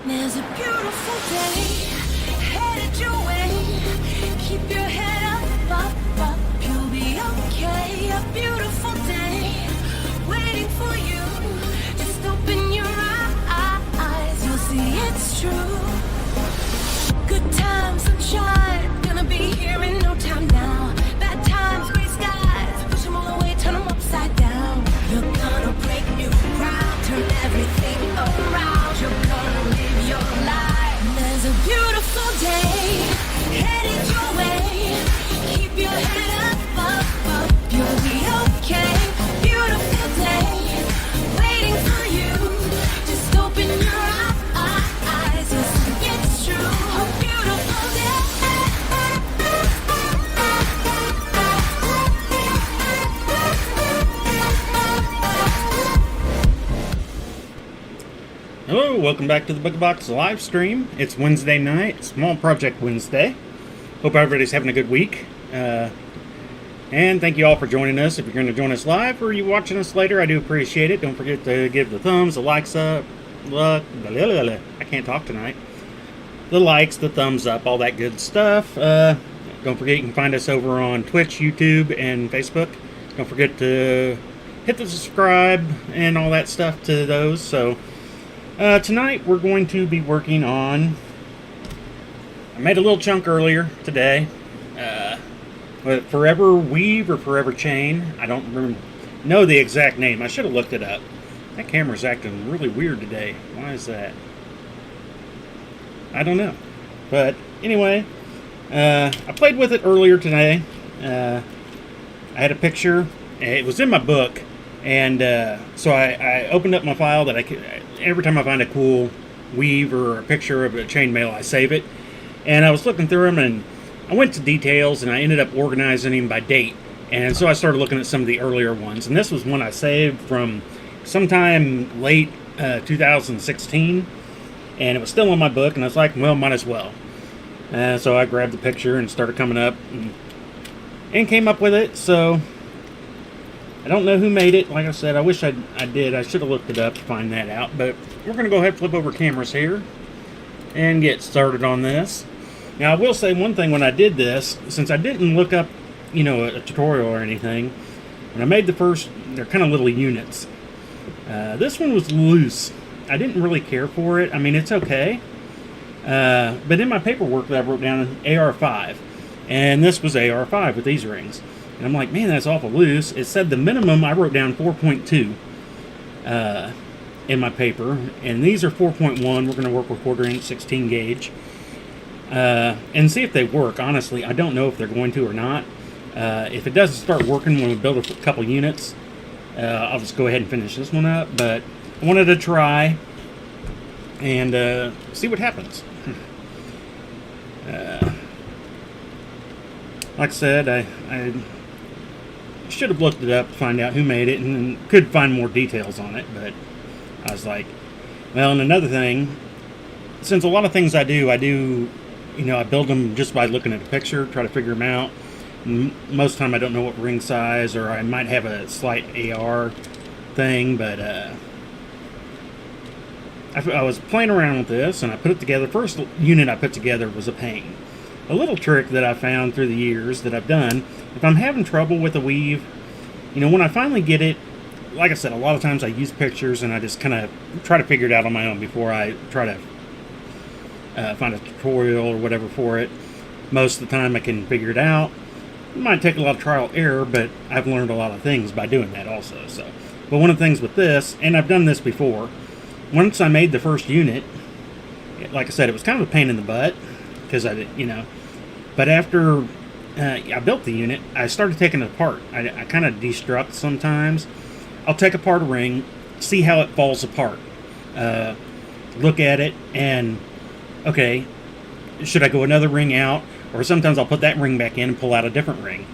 There's a beautiful day headed your way. Keep your head up, you'll be okay. A beautiful day waiting for you. Just open your eyes, you'll see it's true. Good times, sunshine, gonna be here in no time now. Bad times, gray skies, push them all away, turn them upside down. You're gonna break new ground, turn everything around. You're gonna live your life. There's a beautiful day headed your way. Keep your head up, you'll be okay. Beautiful day waiting for you. Just open your eyes, you'll see it's true. A beautiful day. Hello, welcome back to the Booga Box live stream. It's Wednesday night, Small Project Wednesday. Hope everybody's having a good week. And thank you all for joining us. If you're going to join us live or you watching us later, I do appreciate it. Don't forget to give the thumbs, the likes up, I can't talk tonight. The likes, the thumbs up, all that good stuff. Don't forget you can find us over on Twitch, YouTube, and Facebook. Don't forget to hit the subscribe and all that stuff to those. So tonight we're going to be working on, I made a little chunk earlier today, Forever Weave or Forever Chain. I don't know the exact name. I should have looked it up. That camera's acting really weird today. Why is that? I don't know. But anyway, I played with it earlier today. I had a picture. It was in my book. And so I opened up my file that I could. Every time I find a cool weave or a picture of a chainmail, I save it. And I was looking through them, and I went to details, and I ended up organizing them by date. And so I started looking at some of the earlier ones. And this was one I saved from sometime late 2016. And it was still in my book, and I was like, well, might as well. So I grabbed the picture and started coming up and came up with it. So I don't know who made it. Like I said, I wish I did. I should have looked it up to find that out. But we're going to go ahead and flip over cameras here and get started on this. Now, I will say one thing when I did this, since I didn't look up, a tutorial or anything, when I made the first, they're kind of little units. This one was loose. I didn't really care for it. I mean, it's okay. But in my paperwork that I wrote down AR5, and this was AR5 with these rings. And I'm like, man, that's awful loose. It said the minimum, I wrote down 4.2 in my paper. And these are 4.1. We're going to work with 1/4 inch 16 gauge. And see if they work. Honestly, I don't know if they're going to or not. If it doesn't start working when we build a couple units, I'll just go ahead and finish this one up. But I wanted to try and see what happens. Like I said, I should have looked it up to find out who made it and could find more details on it, but I was like, well, and another thing, since a lot of things I do, I build them just by looking at a picture, try to figure them out. Most of the time I don't know what ring size, or I might have a slight AR thing, but I was playing around with this and I put it together. First unit I put together was a pain. A little trick that I found through the years that I've done, if I'm having trouble with a weave, when I finally get it, like I said, a lot of times I use pictures and I just kind of try to figure it out on my own before I try to find a tutorial or whatever for it. Most of the time I can figure it out. It might take a lot of trial error, but I've learned a lot of things by doing that also. But one of the things with this, and I've done this before, once I made the first unit, like I said, it was kind of a pain in the butt because I did, But after I built the unit, I started taking it apart. I kind of destruct sometimes. I'll take apart a ring, see how it falls apart, look at it, and okay, should I go another ring out? Or sometimes I'll put that ring back in and pull out a different ring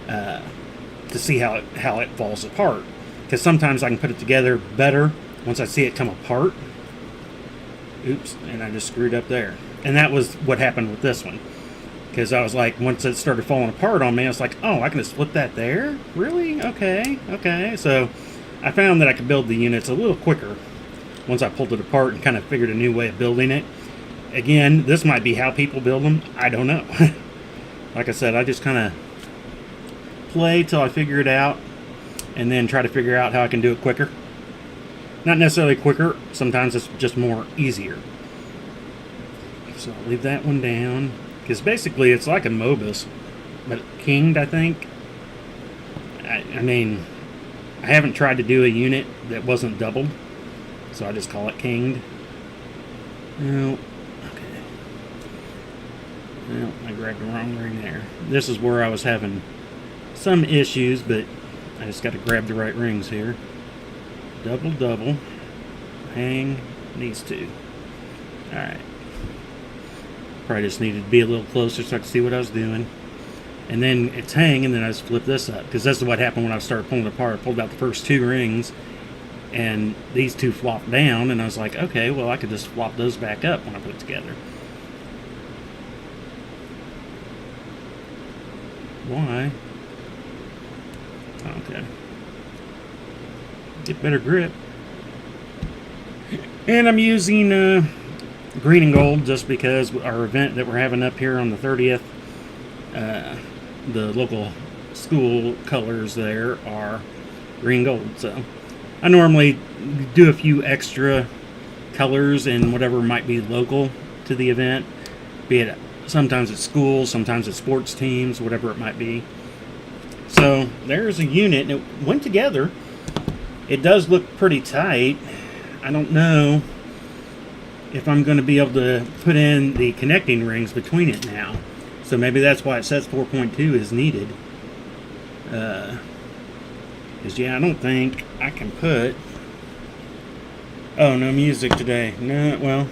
to see how it falls apart. Because sometimes I can put it together better once I see it come apart. Oops, and I just screwed up there. And that was what happened with this one. Because I was like, once it started falling apart on me, I was like, oh, I can just flip that there? Really? Okay. So I found that I could build the units a little quicker once I pulled it apart and kind of figured a new way of building it. Again, this might be how people build them. I don't know. Like I said, I just kind of play till I figure it out and then try to figure out how I can do it quicker. Not necessarily quicker, sometimes it's just more easier. So I'll leave that one down, because basically it's like a Mobus, but kinged, I think. I mean, I haven't tried to do a unit that wasn't doubled, so I just call it kinged. No, okay. Well, I grabbed the wrong ring there. This is where I was having some issues, but I just got to grab the right rings here. Double, double. Hang these two. Alright. Probably just needed to be a little closer so I could see what I was doing. And then it's hang, and then I just flip this up. Because that's what happened when I started pulling it apart. I pulled out the first two rings, and these two flopped down, and I was like, okay, well, I could just flop those back up when I put it together. Why? Okay. Get better grip. And I'm using green and gold just because our event that we're having up here on the 30th, the local school colors there are green and gold. So I normally do a few extra colors in whatever might be local to the event, be it sometimes it's schools, sometimes it's sports teams, whatever it might be. So there's a unit, and it went together. It does look pretty tight. I don't know if I'm going to be able to put in the connecting rings between it now. So maybe that's why it says 4.2 is needed. Because, yeah, I don't think I can put... Oh, no music today. No, well,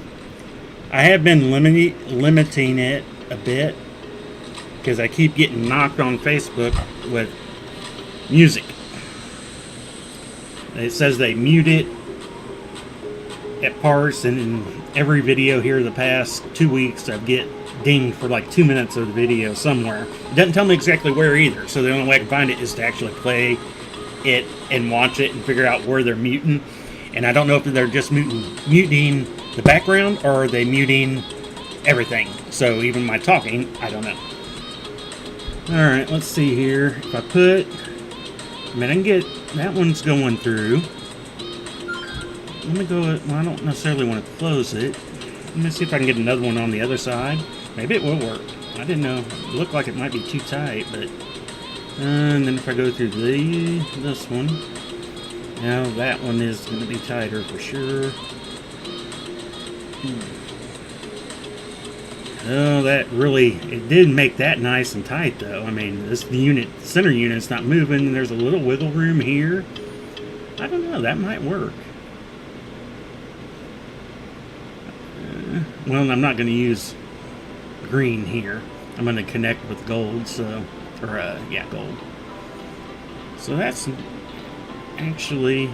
I have been limiting it a bit because I keep getting knocked on Facebook with music. It says they mute it at parts, and in every video here the past 2 weeks I get dinged for like 2 minutes of the video somewhere. It doesn't tell me exactly where either, so the only way I can find it is to actually play it and watch it and figure out where they're muting. And I don't know if they're just muting the background or are they muting everything. So even my talking, I don't know. Alright, let's see here. If I put... I mean, I can get... That one's going through. Let me go... Well, I don't necessarily want to close it. Let me see if I can get another one on the other side. Maybe it will work. I didn't know. It looked like it might be too tight, but... And then if I go through this one... Now that one is going to be tighter for sure. Oh, that really, it did make that nice and tight though. I mean, this center unit's not moving. There's a little wiggle room here. I don't know, that might work. Well, I'm not going to use green here. I'm going to connect with gold, so, yeah, gold. So that's actually,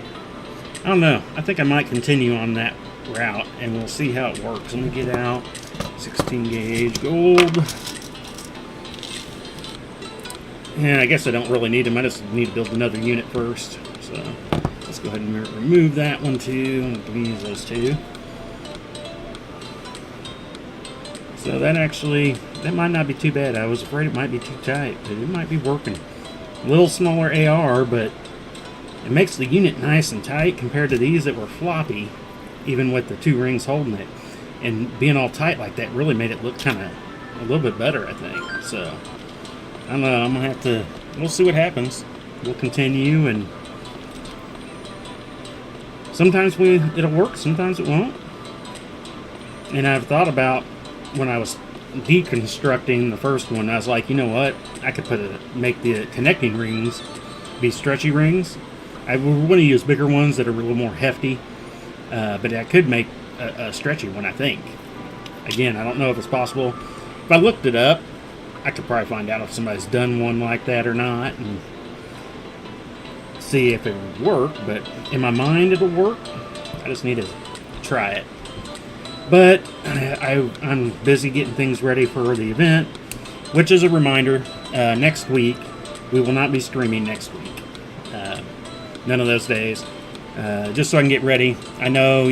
I don't know. I think I might continue on that route, and we'll see how it works. Let me get out 16 gauge gold. And I guess I don't really need them. I just need to build another unit first. So let's go ahead and remove that one too. I'm going to use those two. So that actually, that might not be too bad. I was afraid it might be too tight, but it might be working. A little smaller AR, but it makes the unit nice and tight compared to these that were floppy, even with the two rings holding it. And being all tight like that really made it look kind of a little bit better, I think. So, I don't know, I'm going to have to, we'll see what happens. We'll continue, and sometimes it'll work, sometimes it won't. And I've thought about, when I was deconstructing the first one, I was like, you know what, I could make the connecting rings be stretchy rings. I would want to use bigger ones that are a little more hefty, but I could make a stretchy one, I think. Again, I don't know if it's possible. If I looked it up, I could probably find out if somebody's done one like that or not, and see if it would work. But in my mind, it'll work. I just need to try it. But I'm busy getting things ready for the event, which is a reminder, next week, we will not be streaming next week. None of those days. just so I can get ready. I know,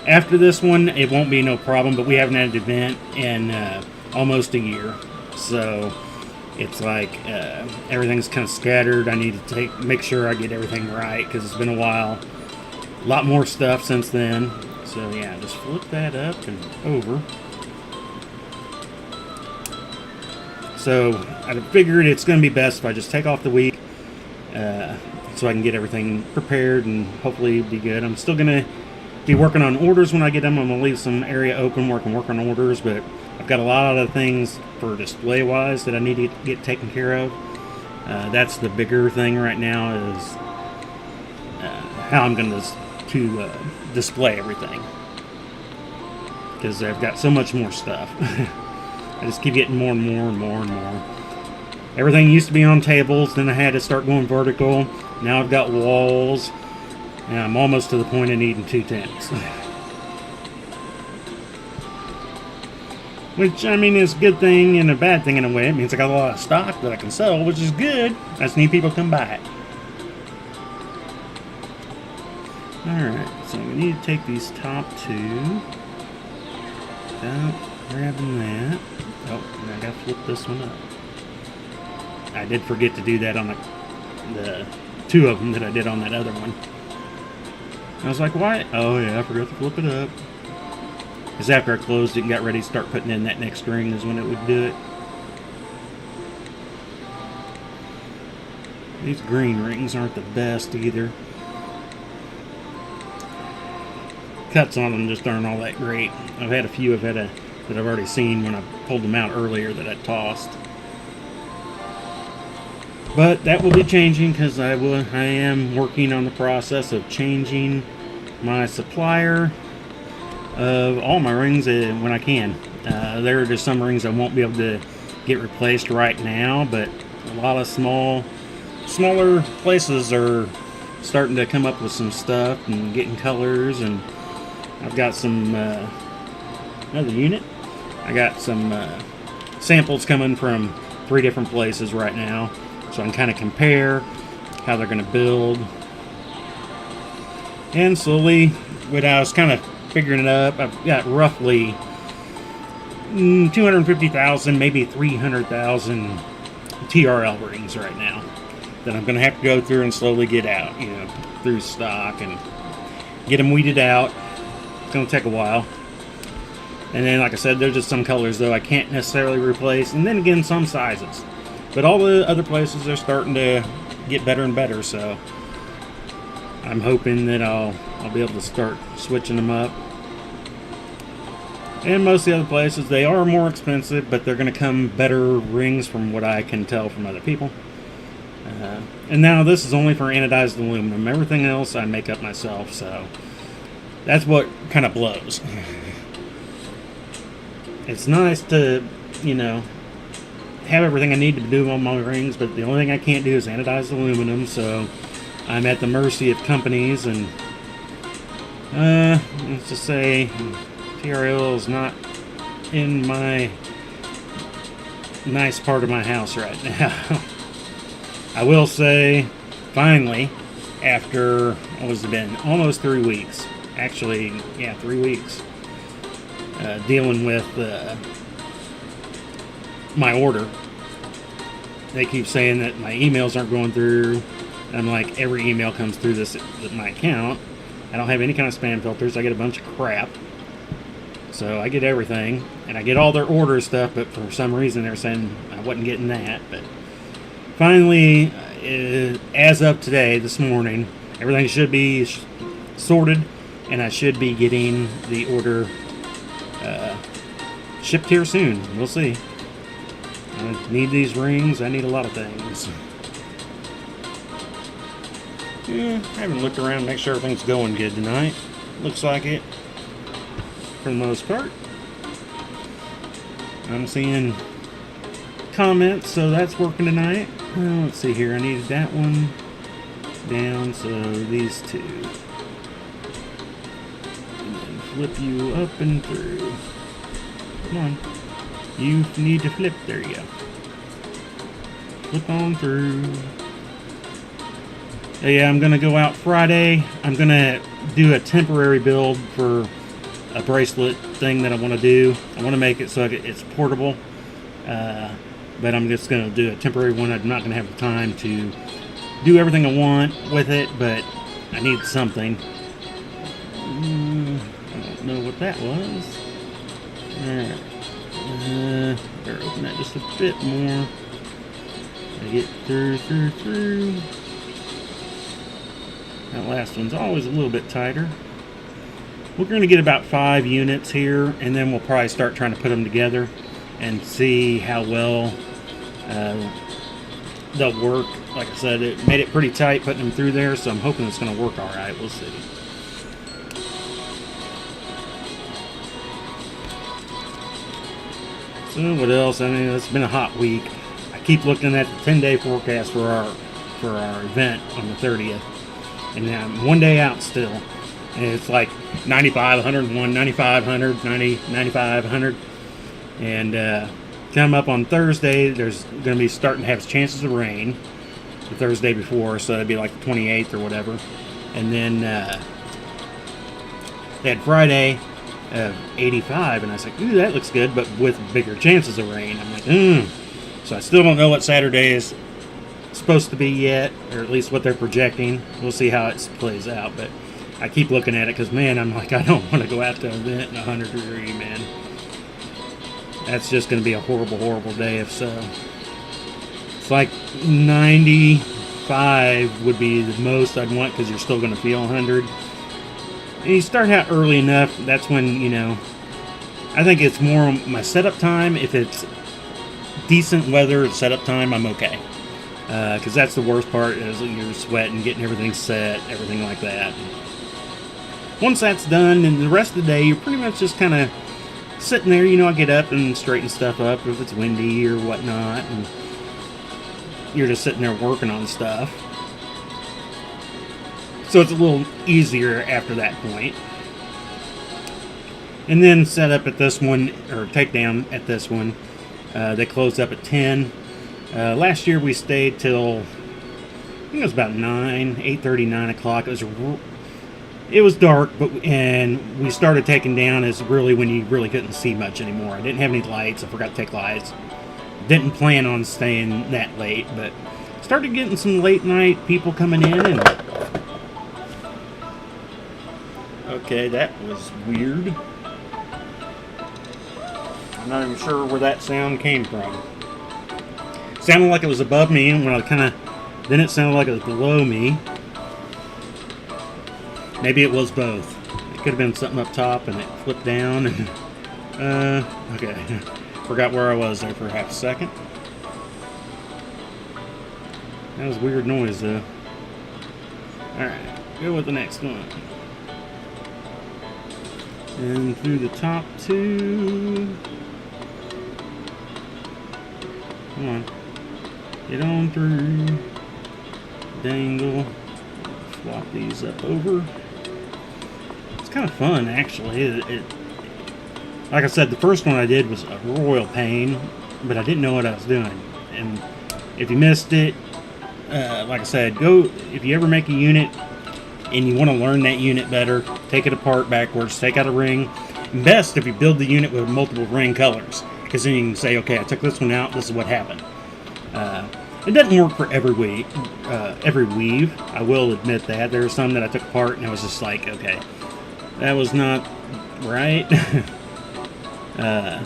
after this one, it won't be no problem, but we haven't had an event in almost a year. So it's like everything's kind of scattered. I need to make sure I get everything right because it's been a while. A lot more stuff since then. So yeah, just flip that up and over. So I figured it's going to be best if I just take off the week so I can get everything prepared and hopefully be good. I'm still going to be working on orders when I get them. I'm going to leave some area open where I can work on orders, but I've got a lot of things for display-wise that I need to get taken care of. That's the bigger thing right now is how I'm going to display everything. Because I've got so much more stuff. I just keep getting more and more and more and more. Everything used to be on tables, then I had to start going vertical. Now I've got walls, and I'm almost to the point of needing 2 tents. Which, I mean, is a good thing and a bad thing in a way. It means I got a lot of stock that I can sell, which is good. I just need people to come buy it. Alright, so we need to take these top 2. Without grabbing that. Oh, and I gotta flip this one up. I did forget to do that on the 2 of them that I did on that other one. I was like, why? Oh yeah, I forgot to flip it up. Because after I closed it and got ready to start putting in that next ring is when it would do it. These green rings aren't the best either. Cuts on them just aren't all that great. I've had a few that I've already seen when I pulled them out earlier that I tossed. But that will be changing because I am working on the process of changing my supplier of all my rings when I can. There are just some rings I won't be able to get replaced right now, but a lot of smaller places are starting to come up with some stuff and getting colors, and I've got some another unit. I got some samples coming from 3 different places right now, so I can kind of compare how they're going to build. And slowly, when I was kind of figuring it up, I've got roughly 250,000, maybe 300,000 TRL rings right now that I'm going to have to go through and slowly get out, through stock and get them weeded out. It's going to take a while. And then, like I said, there's just some colors, though, I can't necessarily replace. And then again, some sizes. But all the other places are starting to get better and better, so I'm hoping that I'll be able to start switching them up. And most of the other places, they are more expensive, but they're going to come better rings from what I can tell from other people. And now this is only for anodized aluminum. Everything else I make up myself, so that's what kind of blows. It's nice to, have everything I need to do on my rings, but the only thing I can't do is anodized aluminum, so I'm at the mercy of companies, and let's just say TRL is not in my nice part of my house right now. I will say, finally, after, what has it been, almost 3 weeks, actually, 3 weeks, dealing with my order. They keep saying that my emails aren't going through. I'm like, every email comes through my account. I don't have any kind of spam filters. I get a bunch of crap. So I get everything, and I get all their order stuff, but for some reason they're saying I wasn't getting that. But finally, as of today, this morning, everything should be sorted, and I should be getting the order shipped here soon. We'll see. I need these rings. I need a lot of things. I haven't looked around to make sure everything's going good tonight. Looks like it, for the most part. I'm seeing comments, so that's working tonight. Let's see here. I needed that one down, so these 2. And then flip you up and through. Come on. You need to flip. There you go. Flip on through. Yeah, I'm going to go out Friday. I'm going to do a temporary build for a bracelet thing that I want to do. I want to make it so it's portable. But I'm just going to do a temporary one. I'm not going to have the time to do everything I want with it, but I need something. I don't know what that was. Alright. Better open that just a bit more. I get through. That last one's always a little bit tighter. We're going to get about 5 units here, and then we'll probably start trying to put them together and see how well they'll work. Like I said, it made it pretty tight putting them through there, so I'm hoping it's going to work all right. We'll see. So what else? I mean, it's been a hot week. I keep looking at the 10-day forecast for our event on the 30th, and I'm 1 day out still. And it's like 95, 101, 95, 100, 90, 95, 100. And come up on Thursday, there's going to be starting to have chances of rain the Thursday before, so it'd be like the 28th or whatever. And then they had Friday of 85, and I was like, ooh, that looks good, but with bigger chances of rain. I'm like, So I still don't know what Saturday is supposed to be yet, or at least what they're projecting. We'll see how it plays out, but I keep looking at it because, man, I'm like, I don't want to go out to an event in 100 degree, man. That's just going to be a horrible, horrible day if so. It's like 95 would be the most I'd want because you're still going to feel 100. And you start out early enough, that's when, I think it's more my setup time. If it's decent weather at setup time, I'm okay. Because that's the worst part is you're sweating, getting everything set, everything like that. Once that's done, and the rest of the day, you're pretty much just kind of sitting there. I get up and straighten stuff up if it's windy or whatnot, and you're just sitting there working on stuff. So it's a little easier after that point. And then set up at this one, or take down at this one. They closed up at 10. Last year we stayed till, I think it was about 8:30, 9 o'clock. It was dark, and we started taking down is really when you really couldn't see much anymore. I didn't have any lights. I forgot to take lights. Didn't plan on staying that late, but started getting some late night people coming in. And okay, that was weird. I'm not even sure where that sound came from. Sounded like it was above me, and then it sounded like it was below me. Maybe it was both. It could have been something up top and it flipped down. And okay. Forgot where I was there for half a second. That was a weird noise though. Alright, go with the next one. And through the top 2. Come on. Get on through. Dangle. Swap these up over. It's kind of fun, actually. Like I said, the first one I did was a royal pain, but I didn't know what I was doing. And if you missed it, like I said, if you ever make a unit and you want to learn that unit better, take it apart backwards, take out a ring. And best if you build the unit with multiple ring colors, because then you can say, okay, I took this one out, this is what happened. It doesn't work for every weave. I will admit that. There are some that I took apart and I was just like, okay, that was not right. Trying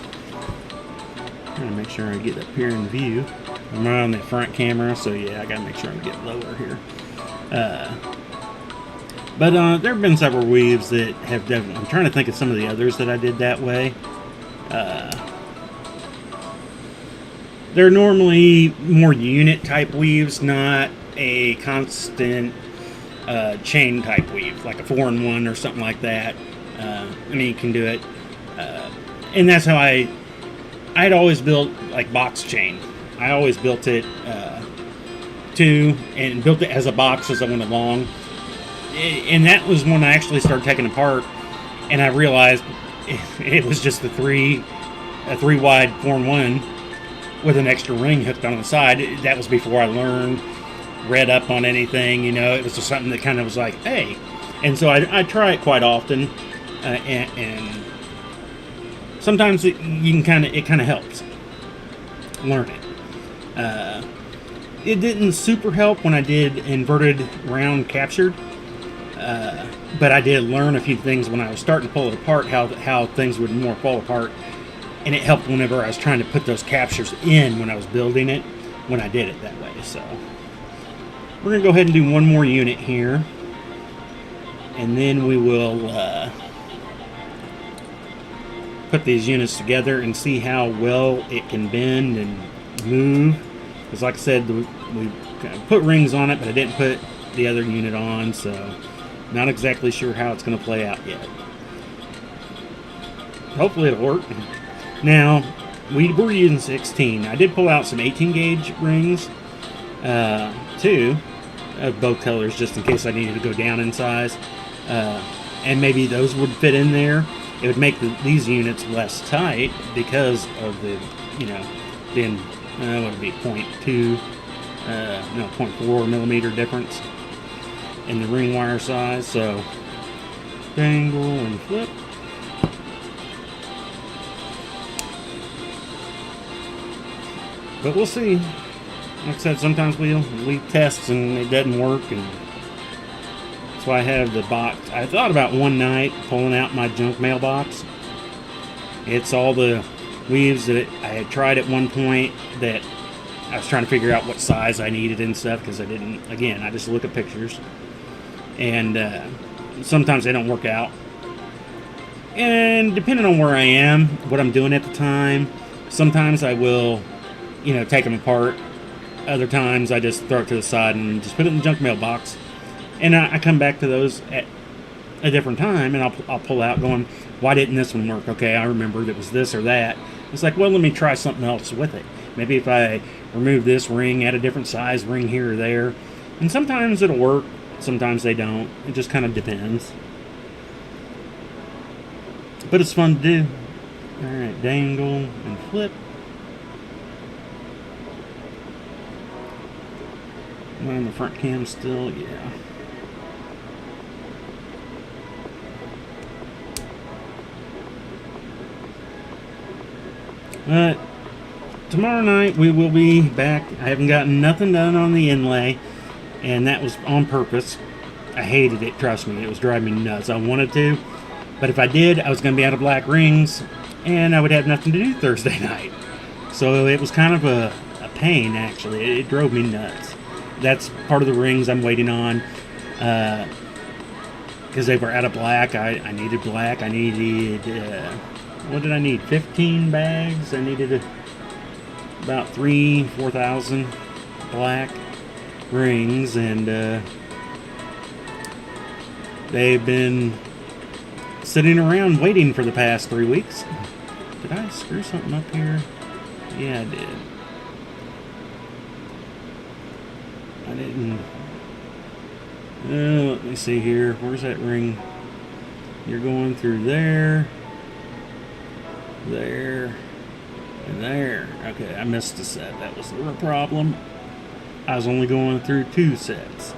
to make sure I get up here in view. I'm right on the front camera, so yeah, I gotta make sure I get lower here. But there have been several weaves that have definitely. I'm trying to think of some of the others that I did that way. They're normally more unit type weaves, not a constant chain type weave, like a 4-in-1 or something like that. I mean, you can do it. And that's how I'd always built like box chain. I always built it and built it as a box as I went along. And that was when I actually started taking apart, and I realized it was just a 3 wide 4-in-1 with an extra ring hooked on the side. That was before I learned read up on anything. You know, it was just something that kind of was like, hey. And so I try it quite often, and sometimes it kind of helps learn it. It didn't super help when I did inverted round captured, but I did learn a few things when I was starting to pull it apart, how things would more fall apart, and it helped whenever I was trying to put those captures in when I was building it, when I did it that way. So we're going to go ahead and do one more unit here, and then we will put these units together and see how well it can bend and move. Because like I said, we put rings on it, but I didn't put the other unit on, so not exactly sure how it's going to play out yet. Hopefully it'll work. Now, we were using 16. I did pull out some 18 gauge rings, too, of both colors, just in case I needed to go down in size. And maybe those would fit in there. It would make these units less tight because of the, you know, being, what would it be, 0.4 millimeter difference in the ring wire size. So, dangle and flip. But we'll see. Like I said, sometimes we test and it doesn't work, and that's why I have the box. I thought about one night pulling out my junk mailbox. It's all the weaves that I had tried at one point that I was trying to figure out what size I needed and stuff, because I didn't, again, I just look at pictures, and sometimes they don't work out. And depending on where I am, what I'm doing at the time, sometimes I will, you know, take them apart. Other times I just throw it to the side and just put it in the junk mailbox. And I come back to those at a different time, and I'll pull out going, why didn't this one work? Okay, I remembered it was this or that. It's like, well, let me try something else with it. Maybe if I remove this ring, add a different size ring here or there. And sometimes it'll work, sometimes they don't. It just kind of depends. But it's fun to do. Alright, dangle and flip. Am I on the front cam still? Yeah. But tomorrow night we will be back. I haven't gotten nothing done on the inlay, and that was on purpose. I hated it, trust me. It was driving me nuts. I wanted to, but if I did, I was going to be out of black rings, and I would have nothing to do Thursday night. So it was kind of a pain, actually. It drove me nuts. That's part of the rings I'm waiting on, because they were out of black. I needed black. I needed, what did I need? 15 bags. I needed about 4,000 black rings, and they've been sitting around waiting for the past 3 weeks. Did I screw something up here? Yeah, I did. I didn't. Let me see here. Where's that ring? You're going through there, there, and there. Okay, I missed a set. That was the problem. I was only going through 2 sets.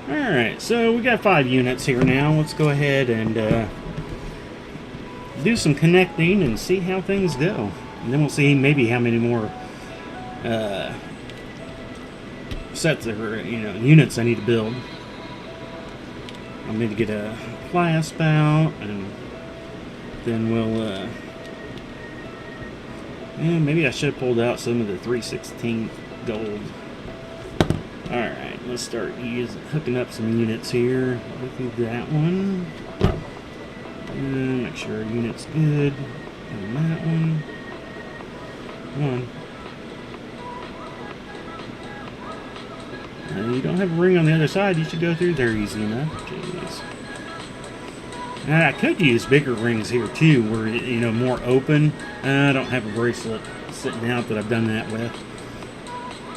Alright, so we got 5 units here now. Let's go ahead and do some connecting and see how things go. And then we'll see maybe how many more sets or units I need to build. I'll need to get a clasp out, and then we'll maybe I should have pulled out some of the 3/16 gold. Alright, let's start hooking up some units here. Look at that one. And make sure our unit's good. And that one. Come on. You don't have a ring on the other side, you should go through there easy enough. Jeez. Now, I could use bigger rings here too, where, more open. I don't have a bracelet sitting out that I've done that with.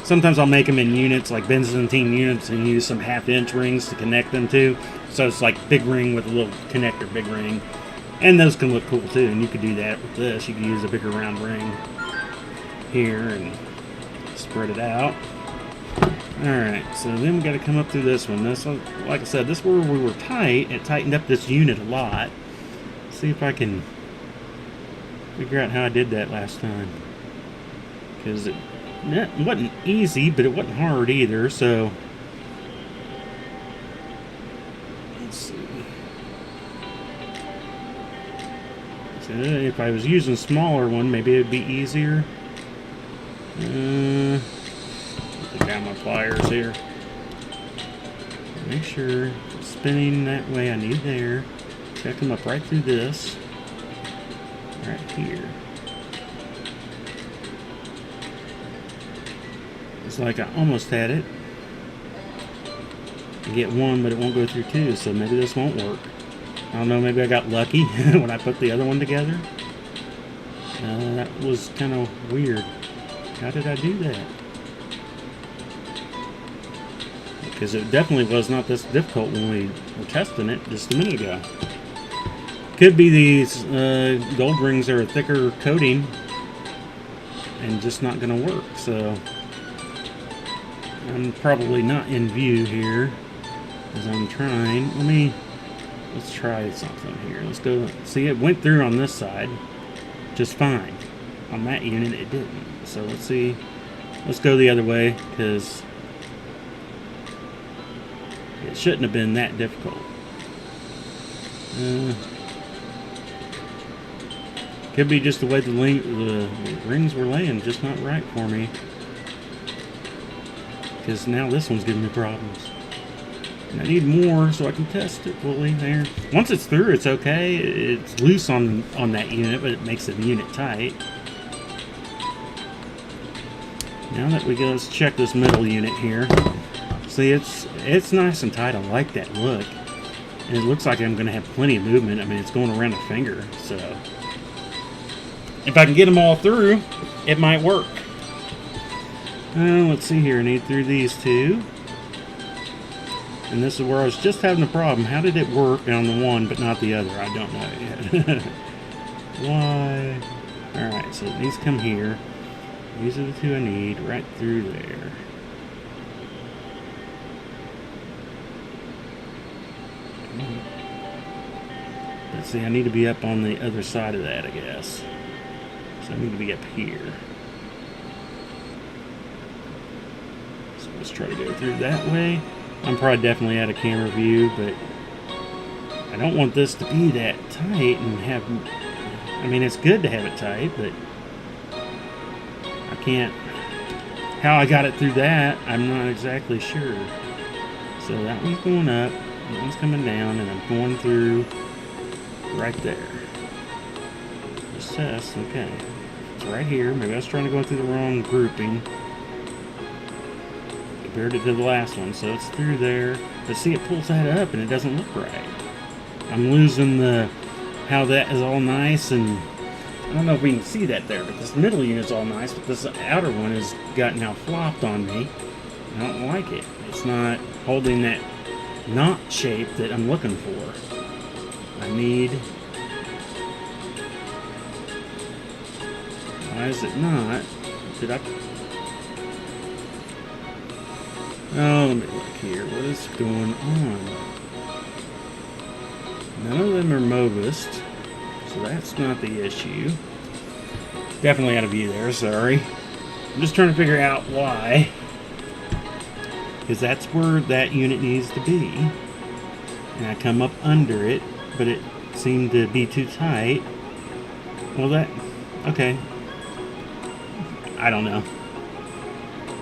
Sometimes I'll make them in units, like Byzantine units, and use some half-inch rings to connect them to. So it's like big ring with a little connector, big ring. And those can look cool too, and you could do that with this. You could use a bigger round ring. here and spread it out. Alright, so then we got to come up through this one. This, like I said, this is where we were tight. It tightened up this unit a lot. See if I can figure out how I did that last time. Because it wasn't easy, but it wasn't hard either, so... Let's see. So if I was using a smaller one, maybe it'd be easier. Got my pliers here. Make sure it's spinning that way I need there. Gotta come up right through this. Right here. It's like I almost had it. I get one, but it won't go through two, so maybe this won't work. I don't know, maybe I got lucky when I put the other one together. That was kind of weird. How did I do that? Because it definitely was not this difficult when we were testing it just a minute ago. Could be these gold rings are a thicker coating and just not going to work. So I'm probably not in view here as I'm trying. Let's try something here. Let's go. See, it went through on this side just fine. On that unit it didn't. So let's see. Let's go the other way because it shouldn't have been that difficult. Could be just the way the rings were laying just not right for me. Because now this one's giving me problems. And I need more so I can test it fully there. Once it's through, it's okay. It's loose on that unit, but it makes the unit tight. Now that we go, let's check this middle unit here. See, it's nice and tight. I like that look. And it looks like I'm going to have plenty of movement. I mean, it's going around the finger, so... If I can get them all through, it might work. Let's see here. I need through these two. And this is where I was just having a problem. How did it work on the one but not the other? I don't know yet. Why? Alright, so these come here. These are the two I need right through there. Let's see, I need to be up on the other side of that, I guess. So I need to be up here. So let's try to go through that way. I'm probably definitely out of camera view, but I don't want this to be that tight and have... I mean, it's good to have it tight, but I can't... How I got it through that, I'm not exactly sure. So that one's going up, that one's coming down, and I'm going through right there. Just test, okay. It's right here. Maybe I was trying to go through the wrong grouping. Compared it to the last one, so it's through there. But see, it pulls that up and it doesn't look right. I'm losing how that is all nice, and I don't know if we can see that there, but this middle unit's all nice, but this outer one has gotten now flopped on me. I don't like it. It's not holding that knot shape that I'm looking for. I need... Why is it not? Did I... Oh, let me look here. What is going on? None of them are Mobist, so that's not the issue. Definitely out of view there, sorry. I'm just trying to figure out why. Because that's where that unit needs to be. And I come up under it, but it seemed to be too tight. Well, that... Okay. I don't know.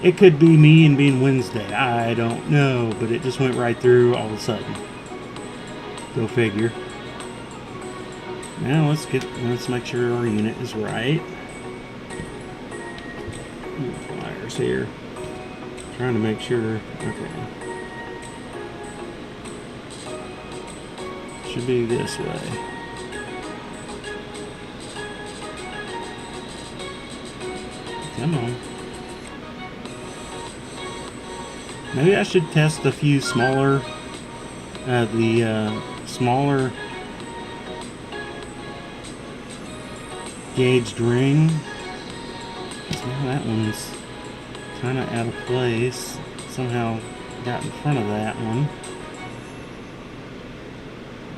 It could be me and being Wednesday. I don't know, but it just went right through all of a sudden. Go figure. Now let's make sure our unit is right. Pliers here. Trying to make sure. Okay. Should be this way. Come on. Maybe I should test a few smaller, smaller gauged ring. So now that one's kind of out of place. Somehow got in front of that one.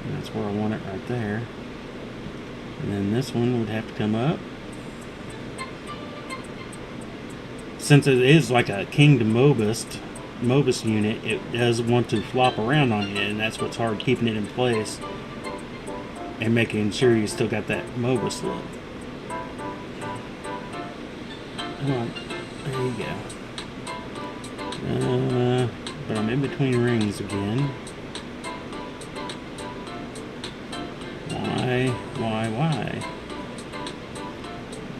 And that's where I want it right there. And then this one would have to come up. Since it is like a King to Mobus unit, it does want to flop around on you, and that's what's hard, keeping it in place and making sure you still got that Mobus look. Come on, there you go. But I'm in between rings again. Why?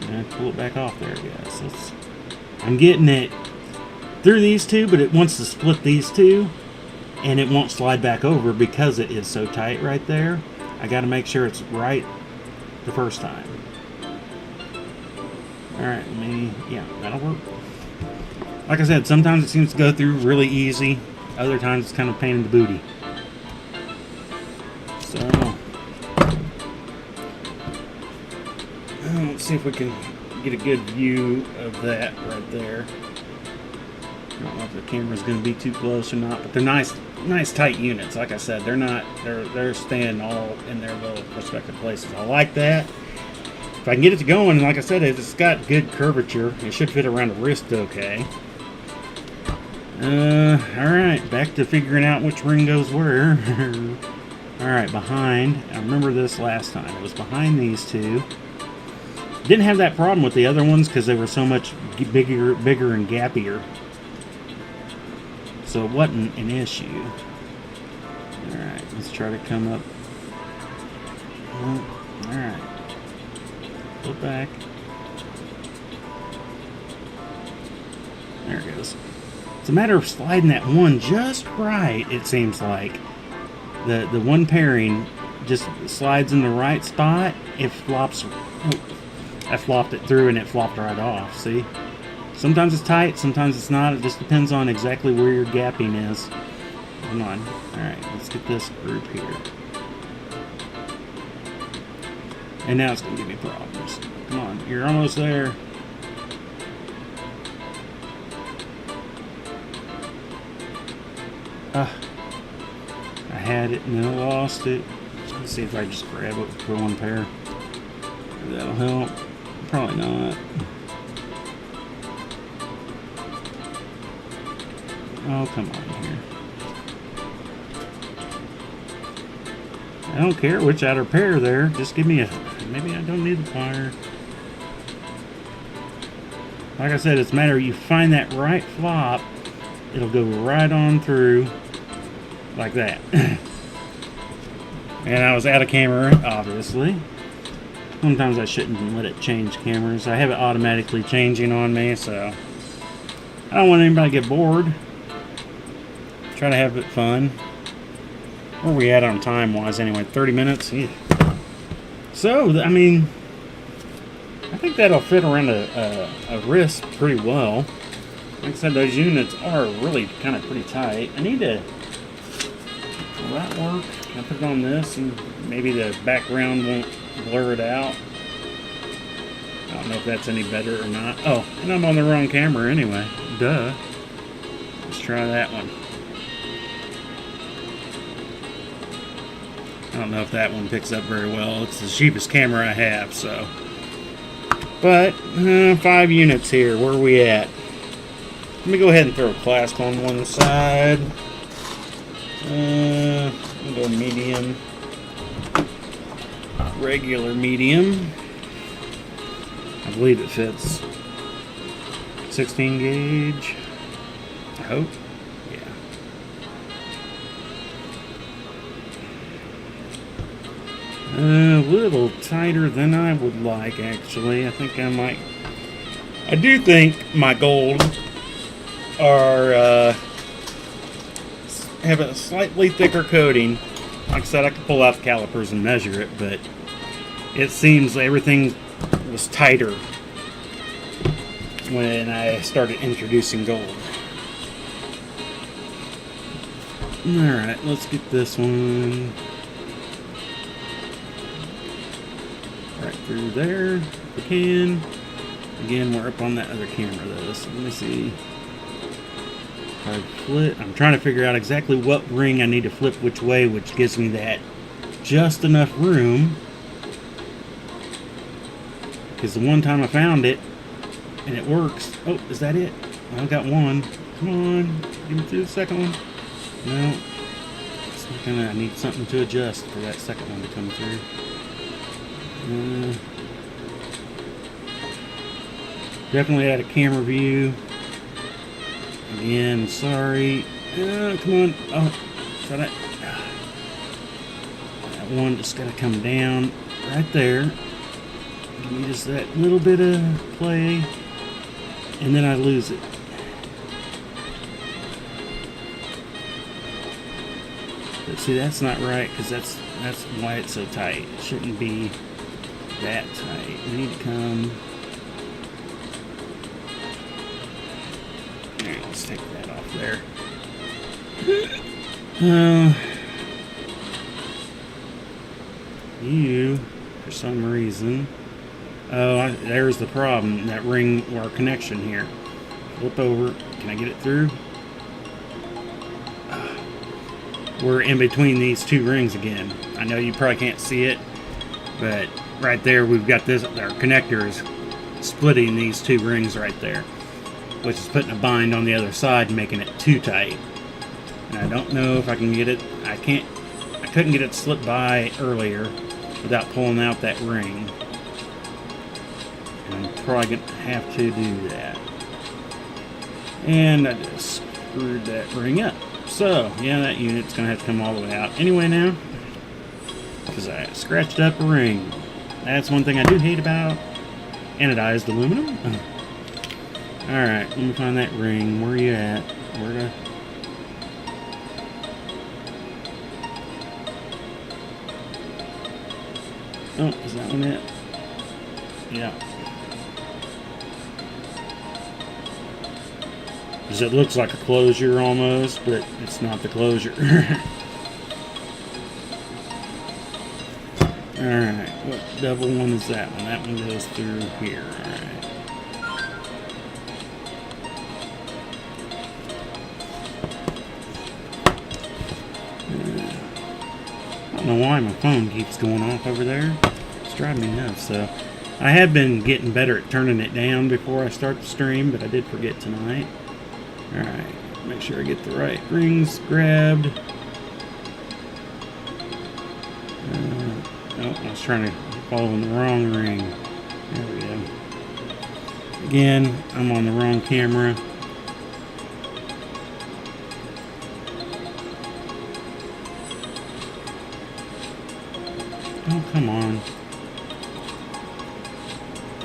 I'm gonna pull it back off there, guys. I'm getting it through these two, but it wants to split these two, and it won't slide back over because it is so tight right there. I got to make sure it's right the first time. Alright, yeah, that'll work. Like I said, sometimes it seems to go through really easy. Other times it's kind of a pain in the booty. So, let's see if we can get a good view of that right there. I don't know if the camera's going to be too close or not, but they're nice tight units. Like I said, they're staying all in their little respective places. I like that. If I can get it to go, and like I said, it's got good curvature. It should fit around the wrist okay. Alright, back to figuring out which ring goes where. Alright, behind. I remember this last time. It was behind these two. Didn't have that problem with the other ones because they were so much bigger and gappier. So it wasn't an issue. Alright, let's try to come up. Alright. Go back. There it goes. It's a matter of sliding that one just right, it seems like. The one pairing just slides in the right spot. It flops. I flopped it through and it flopped right off. See? Sometimes it's tight, sometimes it's not. It just depends on exactly where your gapping is. Come on. Alright, let's get this group here. And now it's going to give me problems. Come on, you're almost there. I had it and then I lost it. Let's see if I just grab it for one pair. That'll help. Probably not. Oh, come on here. I don't care which outer pair there. Just give me a... Maybe I don't need the plier. Like I said, it's a matter of you find that right flop. It'll go right on through like that. And I was out of camera, obviously. Sometimes I shouldn't let it change cameras. I have it automatically changing on me, so I don't want anybody to get bored. Try to have it fun. Where are we at on time-wise anyway? 30 minutes? Yeah. So, I mean, I think that'll fit around a wrist pretty well. Like I said, those units are really kind of pretty tight. I need to... Will that work? Can I put it on this and maybe the background won't blur it out? I don't know if that's any better or not. Oh, and I'm on the wrong camera anyway. Duh. Let's try that one. I don't know if that one picks up very well. It's the cheapest camera I have, so. But, 5 units here. Where are we at? Let me go ahead and throw a clasp on one side. I'll go medium. Regular medium. I believe it fits. 16 gauge. I hope. Yeah. A little tighter than I would like, actually. I think I might... I do think my gold are have a slightly thicker coating. Like I said, I could pull out the calipers and measure it, but it seems everything was tighter when I started introducing gold. Alright, let's get this one right through there if we can. Again, we're up on that other camera though, so let me see. If I flip, I'm trying to figure out exactly what ring I need to flip which way, which gives me that just enough room. Because the one time I found it, and it works. Oh, is that it? I got one. Come on, get me through the second one. No, it's not gonna. I need something to adjust for that second one to come through. Definitely out of camera view. Again, sorry. Come on. Oh, so that one just gotta come down right there. Give me just that little bit of play, and then I lose it. But see, that's not right, because that's why it's so tight. It shouldn't be that tight. We need to come. Alright, let's take that off there. You, for some reason. Oh, there's the problem. That ring, our connection here. Flip over. Can I get it through? We're in between these two rings again. I know you probably can't see it, but right there we've got this. Our connector is splitting these two rings right there, which is putting a bind on the other side and making it too tight. And I don't know if I can get it. I couldn't get it to slip by earlier without pulling out that ring. And I'm probably going to have to do that. And I just screwed that ring up. So, yeah, that unit's going to have to come all the way out anyway now, because I scratched up a ring. That's one thing I do hate about anodized aluminum. Alright, let me find that ring. Where are you at? Where to... Oh, is that one it? Yeah. Because it looks like a closure almost, but it's not the closure. Alright, what double one is that one? That one goes through here. Alright. I don't know why my phone keeps going off over there. It's driving me nuts. So I have been getting better at turning it down before I start the stream, but I did forget tonight. Alright, make sure I get the right rings grabbed. Oh, I was trying to follow in the wrong ring. There we go. Again, I'm on the wrong camera. Oh, come on.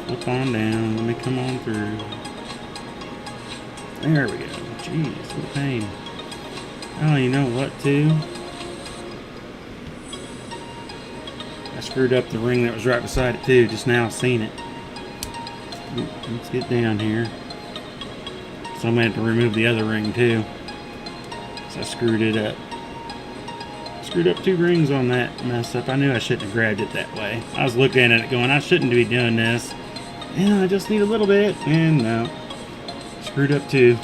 Flip on down. Let me come on through. There we go. Jeez, what a pain. Oh, you know what, too? I screwed up the ring that was right beside it, too. Just now seen it. Let's get down here. So I'm going to have to remove the other ring, too. So I screwed it up. Screwed up two rings on that mess up. I knew I shouldn't have grabbed it that way. I was looking at it going, I shouldn't be doing this. And I just need a little bit. And no. Screwed up too.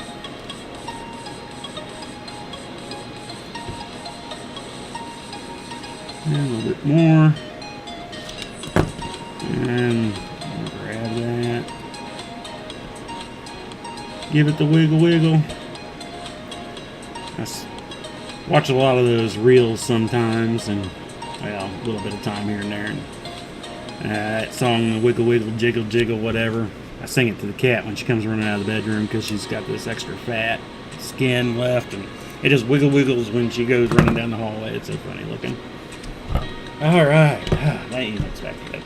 And a little bit more. And grab that. Give it the wiggle wiggle. I watch a lot of those reels sometimes, and well, a little bit of time here and there. And, that song, Wiggle Wiggle Jiggle Jiggle, whatever. I sing it to the cat when she comes running out of the bedroom because she's got this extra fat skin left, and it just wiggle wiggles when she goes running down the hallway. It's so funny looking. Alright, that unit's back good.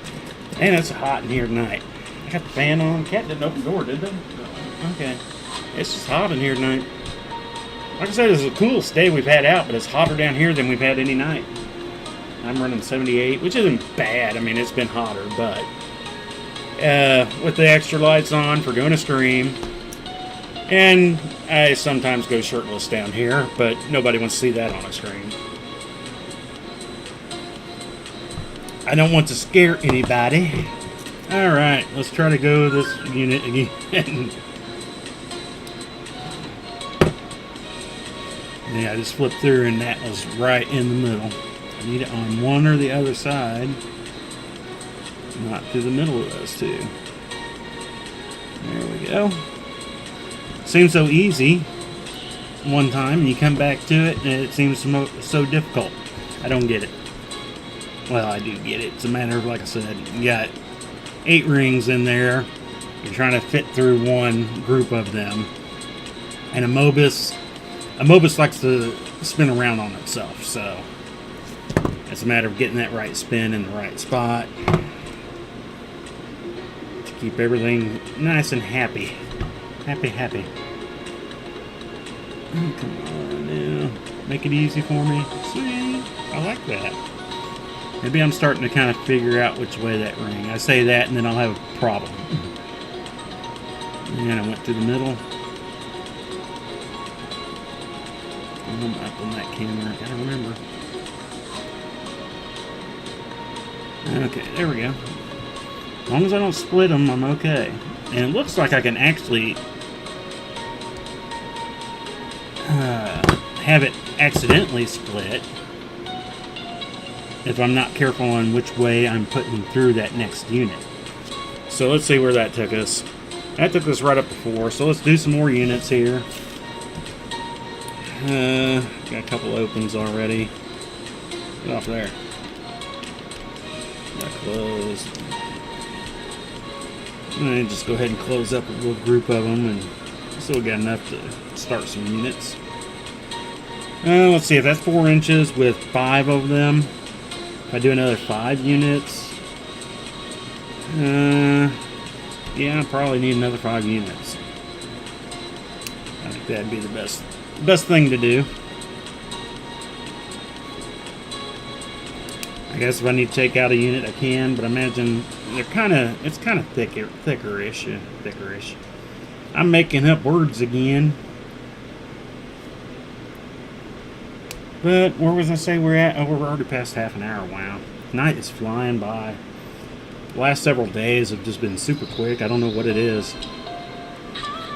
Man, it's hot in here tonight. I got the fan on. Cat didn't open the door, did they? Okay. It's just hot in here tonight. Like I said, this is the coolest day we've had out, but it's hotter down here than we've had any night. I'm running 78, which isn't bad. I mean, it's been hotter, but with the extra lights on for doing a stream, and I sometimes go shirtless down here, but nobody wants to see that on a stream. I don't want to scare anybody. Alright, let's try to go this unit again. Yeah, I just flipped through and that was right in the middle. I need it on one or the other side. Not through the middle of those two. There we go. Seems so easy one time, and you come back to it, and it seems so difficult. I don't get it. Well, I do get it. It's a matter of, like I said, you got 8 rings in there. You're trying to fit through one group of them. And a Mobus likes to spin around on itself, so it's a matter of getting that right spin in the right spot to keep everything nice and happy. Happy. Oh, come on now. Make it easy for me. Sweet. I like that. Maybe I'm starting to kind of figure out which way that ring. I say that and then I'll have a problem. And I went through the middle. I'm up on that camera. I gotta remember. Okay, there we go. As long as I don't split them, I'm okay. And it looks like I can actually have it accidentally split if I'm not careful on which way I'm putting through that next unit. So let's see where that took us. That took us right up to 4, so let's do some more units here. Got a couple opens already. Get off there. Got closed. And just go ahead and close up a little group of them, and still got enough to start some units. Let's see if that's 4 inches with 5 of them. If I do another 5 units, yeah, I probably need another 5 units. I think that'd be the best thing to do. I guess if I need to take out a unit, I can, but I imagine it's kind of thickerish. I'm making up words again. But where was I say we're at? Oh, we're already past half an hour. Wow. Night is flying by. The last several days have just been super quick. I don't know what it is.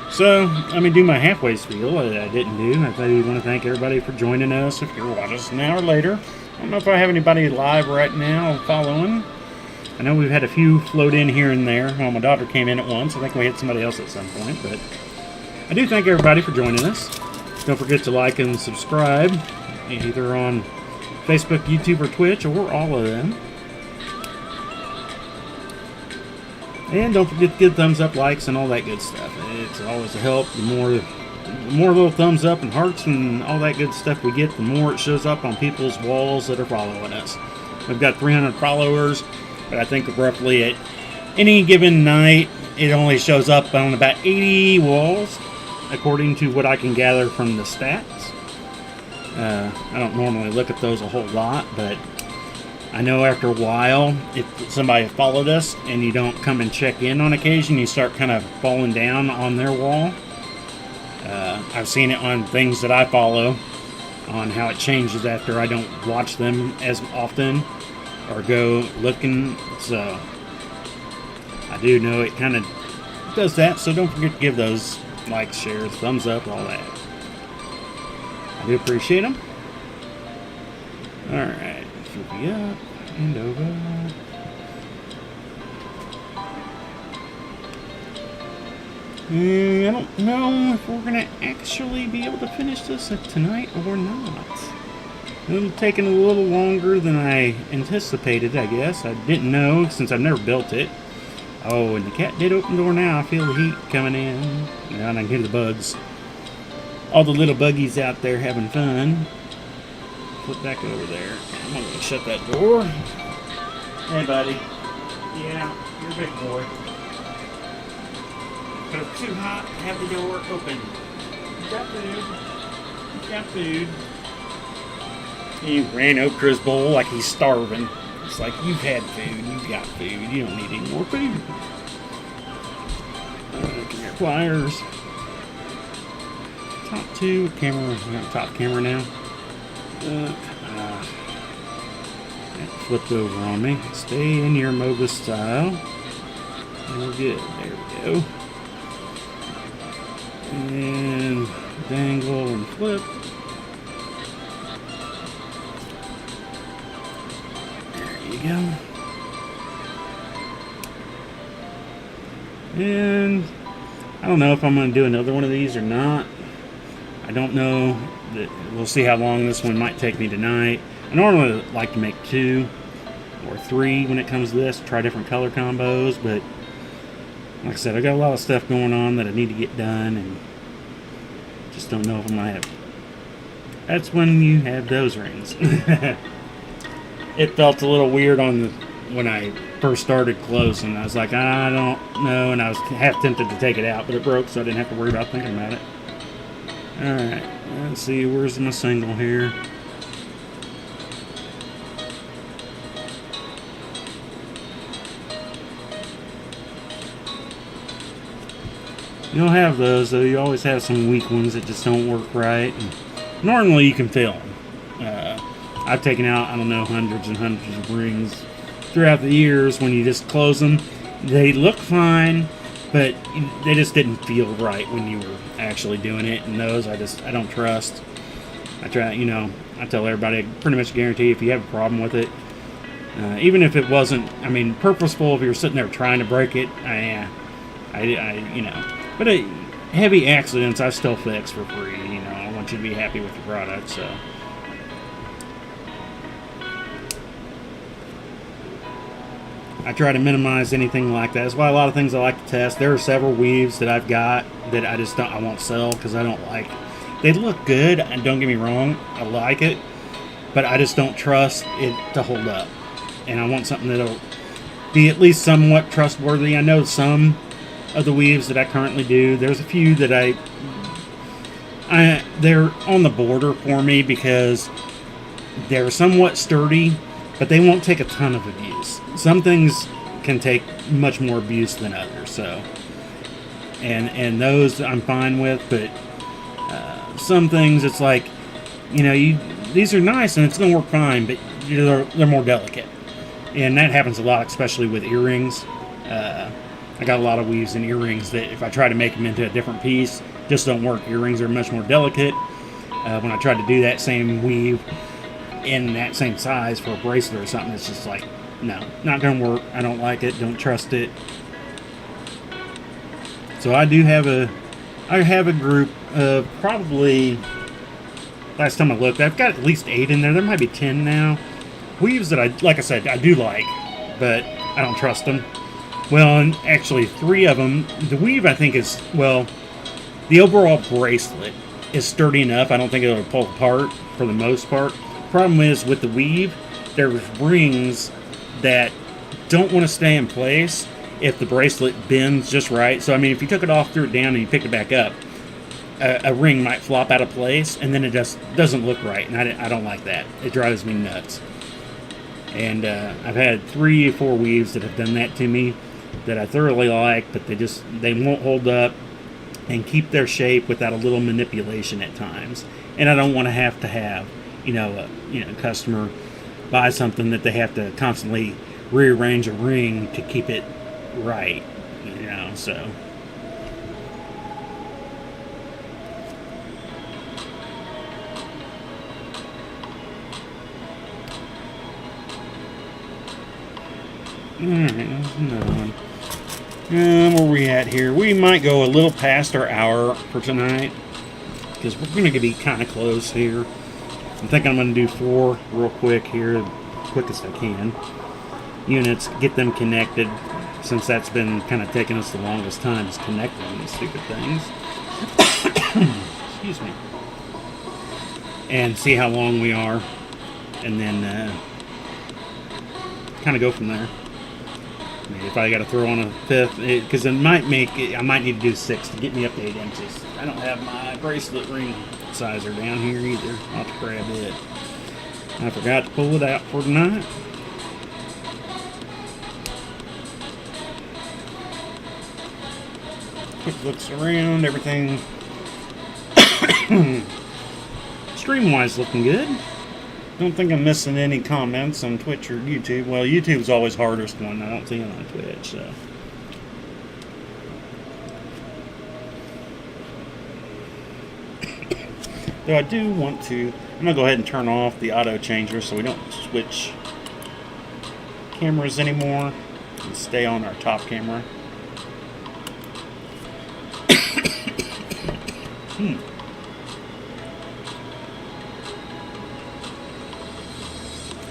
So, let me do my halfway spiel that I didn't do. I want to thank everybody for joining us. If you're watching us now or later. I don't know if I have anybody live right now following. I know we've had a few float in here and there. Well, my daughter came in at once. I think we had somebody else at some point. But I do thank everybody for joining us. Don't forget to like and subscribe, either on Facebook, YouTube, or Twitch, or all of them. And don't forget to give thumbs up, likes, and all that good stuff. It's always a help. The more little thumbs up and hearts and all that good stuff we get, the more it shows up on people's walls that are following us. We've got 300 followers, but I think roughly at any given night, it only shows up on about 80 walls, according to what I can gather from the stats. I don't normally look at those a whole lot, but I know after a while, if somebody followed us and you don't come and check in on occasion, you start kind of falling down on their wall. I've seen it on things that I follow, on how it changes after I don't watch them as often or go looking. So I do know it kind of does that, so don't forget to give those likes, shares, thumbs up, all that. I do appreciate them. Alright, flip me up and over. I don't know if we're going to actually be able to finish this tonight or not. It's taking a little longer than I anticipated, I guess. I didn't know since I've never built it. Oh, and the cat did open the door now. I feel the heat coming in. Now I can hear the bugs. All the little buggies out there having fun. Flip back over there. I'm going to shut that door. Hey, buddy. Yeah, you're a big boy. But if it's too hot, have the door open. You got food. You got food. He ran over to his bowl like he's starving. It's like, you've had food. You've got food. You don't need any more food. Come here, pliers. Top 2 camera. We got top camera now. That flipped over on me. Stay in your MOBA style. And we're good. There we go. And dangle and flip. There you go. And I don't know if I'm going to do another one of these or not. I don't know. We'll see how long this one might take me tonight. I normally like to make 2 or 3 when it comes to this. Try different color combos, but like I said, I got a lot of stuff going on that I need to get done, and just don't know if I'm going to have. That's when you have those rings. It felt a little weird when I first started closing. I was like, I don't know, and I was half tempted to take it out, but it broke, so I didn't have to worry about thinking about it. Alright, let's see, where's my single here? You'll have those, though. You always have some weak ones that just don't work right. And normally you can feel them. I've taken out, I don't know, hundreds and hundreds of rings throughout the years. When you just close them, they look fine, but they just didn't feel right when you were actually doing it. And those I don't trust. I try, I tell everybody, I pretty much guarantee if you have a problem with it, even if it wasn't, purposeful, if you're sitting there trying to break it, but heavy accidents I still fix for free. I want you to be happy with your product, so. I try to minimize anything like that. That's why a lot of things I like to test. There are several weaves that I've got that I won't sell because I don't like. They look good, and don't get me wrong, I like it, but I just don't trust it to hold up. And I want something that'll be at least somewhat trustworthy. I know some of the weaves that I currently do. There's a few that they're on the border for me because they're somewhat sturdy, but they won't take a ton of abuse. Some things can take much more abuse than others, so and those I'm fine with, but some things it's like, these are nice and it's gonna work fine, but they're more delicate, and that happens a lot, especially with earrings. I got a lot of weaves and earrings that if I try to make them into a different piece, just don't work. Earrings are much more delicate. When I try to do that same weave in that same size for a bracelet or something, it's just like, no, not gonna work. I don't like it, don't trust it. So I have a group of probably, last time I looked, I've got at least 8 in there. There might be 10 now. Weaves that like I said, I do like, but I don't trust them. Well, and actually 3 of them, the weave I think is, the overall bracelet is sturdy enough. I don't think it'll pull apart for the most part. Problem is with the weave, there's rings that don't want to stay in place if the bracelet bends just right. So if you took it off, threw it down, and you picked it back up, a ring might flop out of place, and then it just doesn't look right, and I don't like that. It drives me nuts. And I've had 3 or 4 weaves that have done that to me that I thoroughly like, but they won't hold up and keep their shape without a little manipulation at times. And I don't want to have a customer buy something that they have to constantly rearrange a ring to keep it right, so. Alright, there's another one. Where are we at here? We might go a little past our hour for tonight, because we're going to be kind of close here. I think I'm going to do 4 real quick here, the quickest I can. Units, get them connected, since that's been kind of taking us the longest time, is connecting these stupid things. Excuse me. And see how long we are, and then kind of go from there. If I got to throw on a 5th, because I might need to do 6 to get me up to 8 inches. I don't have my bracelet ring sizer down here either. I'll have to grab it. I forgot to pull it out for tonight. Quick looks around, everything stream-wise looking good. Don't think I'm missing any comments on Twitch or YouTube. Well, YouTube's always hardest one. I don't see them on Twitch, so. Though I do want to, I'm going to go ahead and turn off the auto changer so we don't switch cameras anymore and stay on our top camera.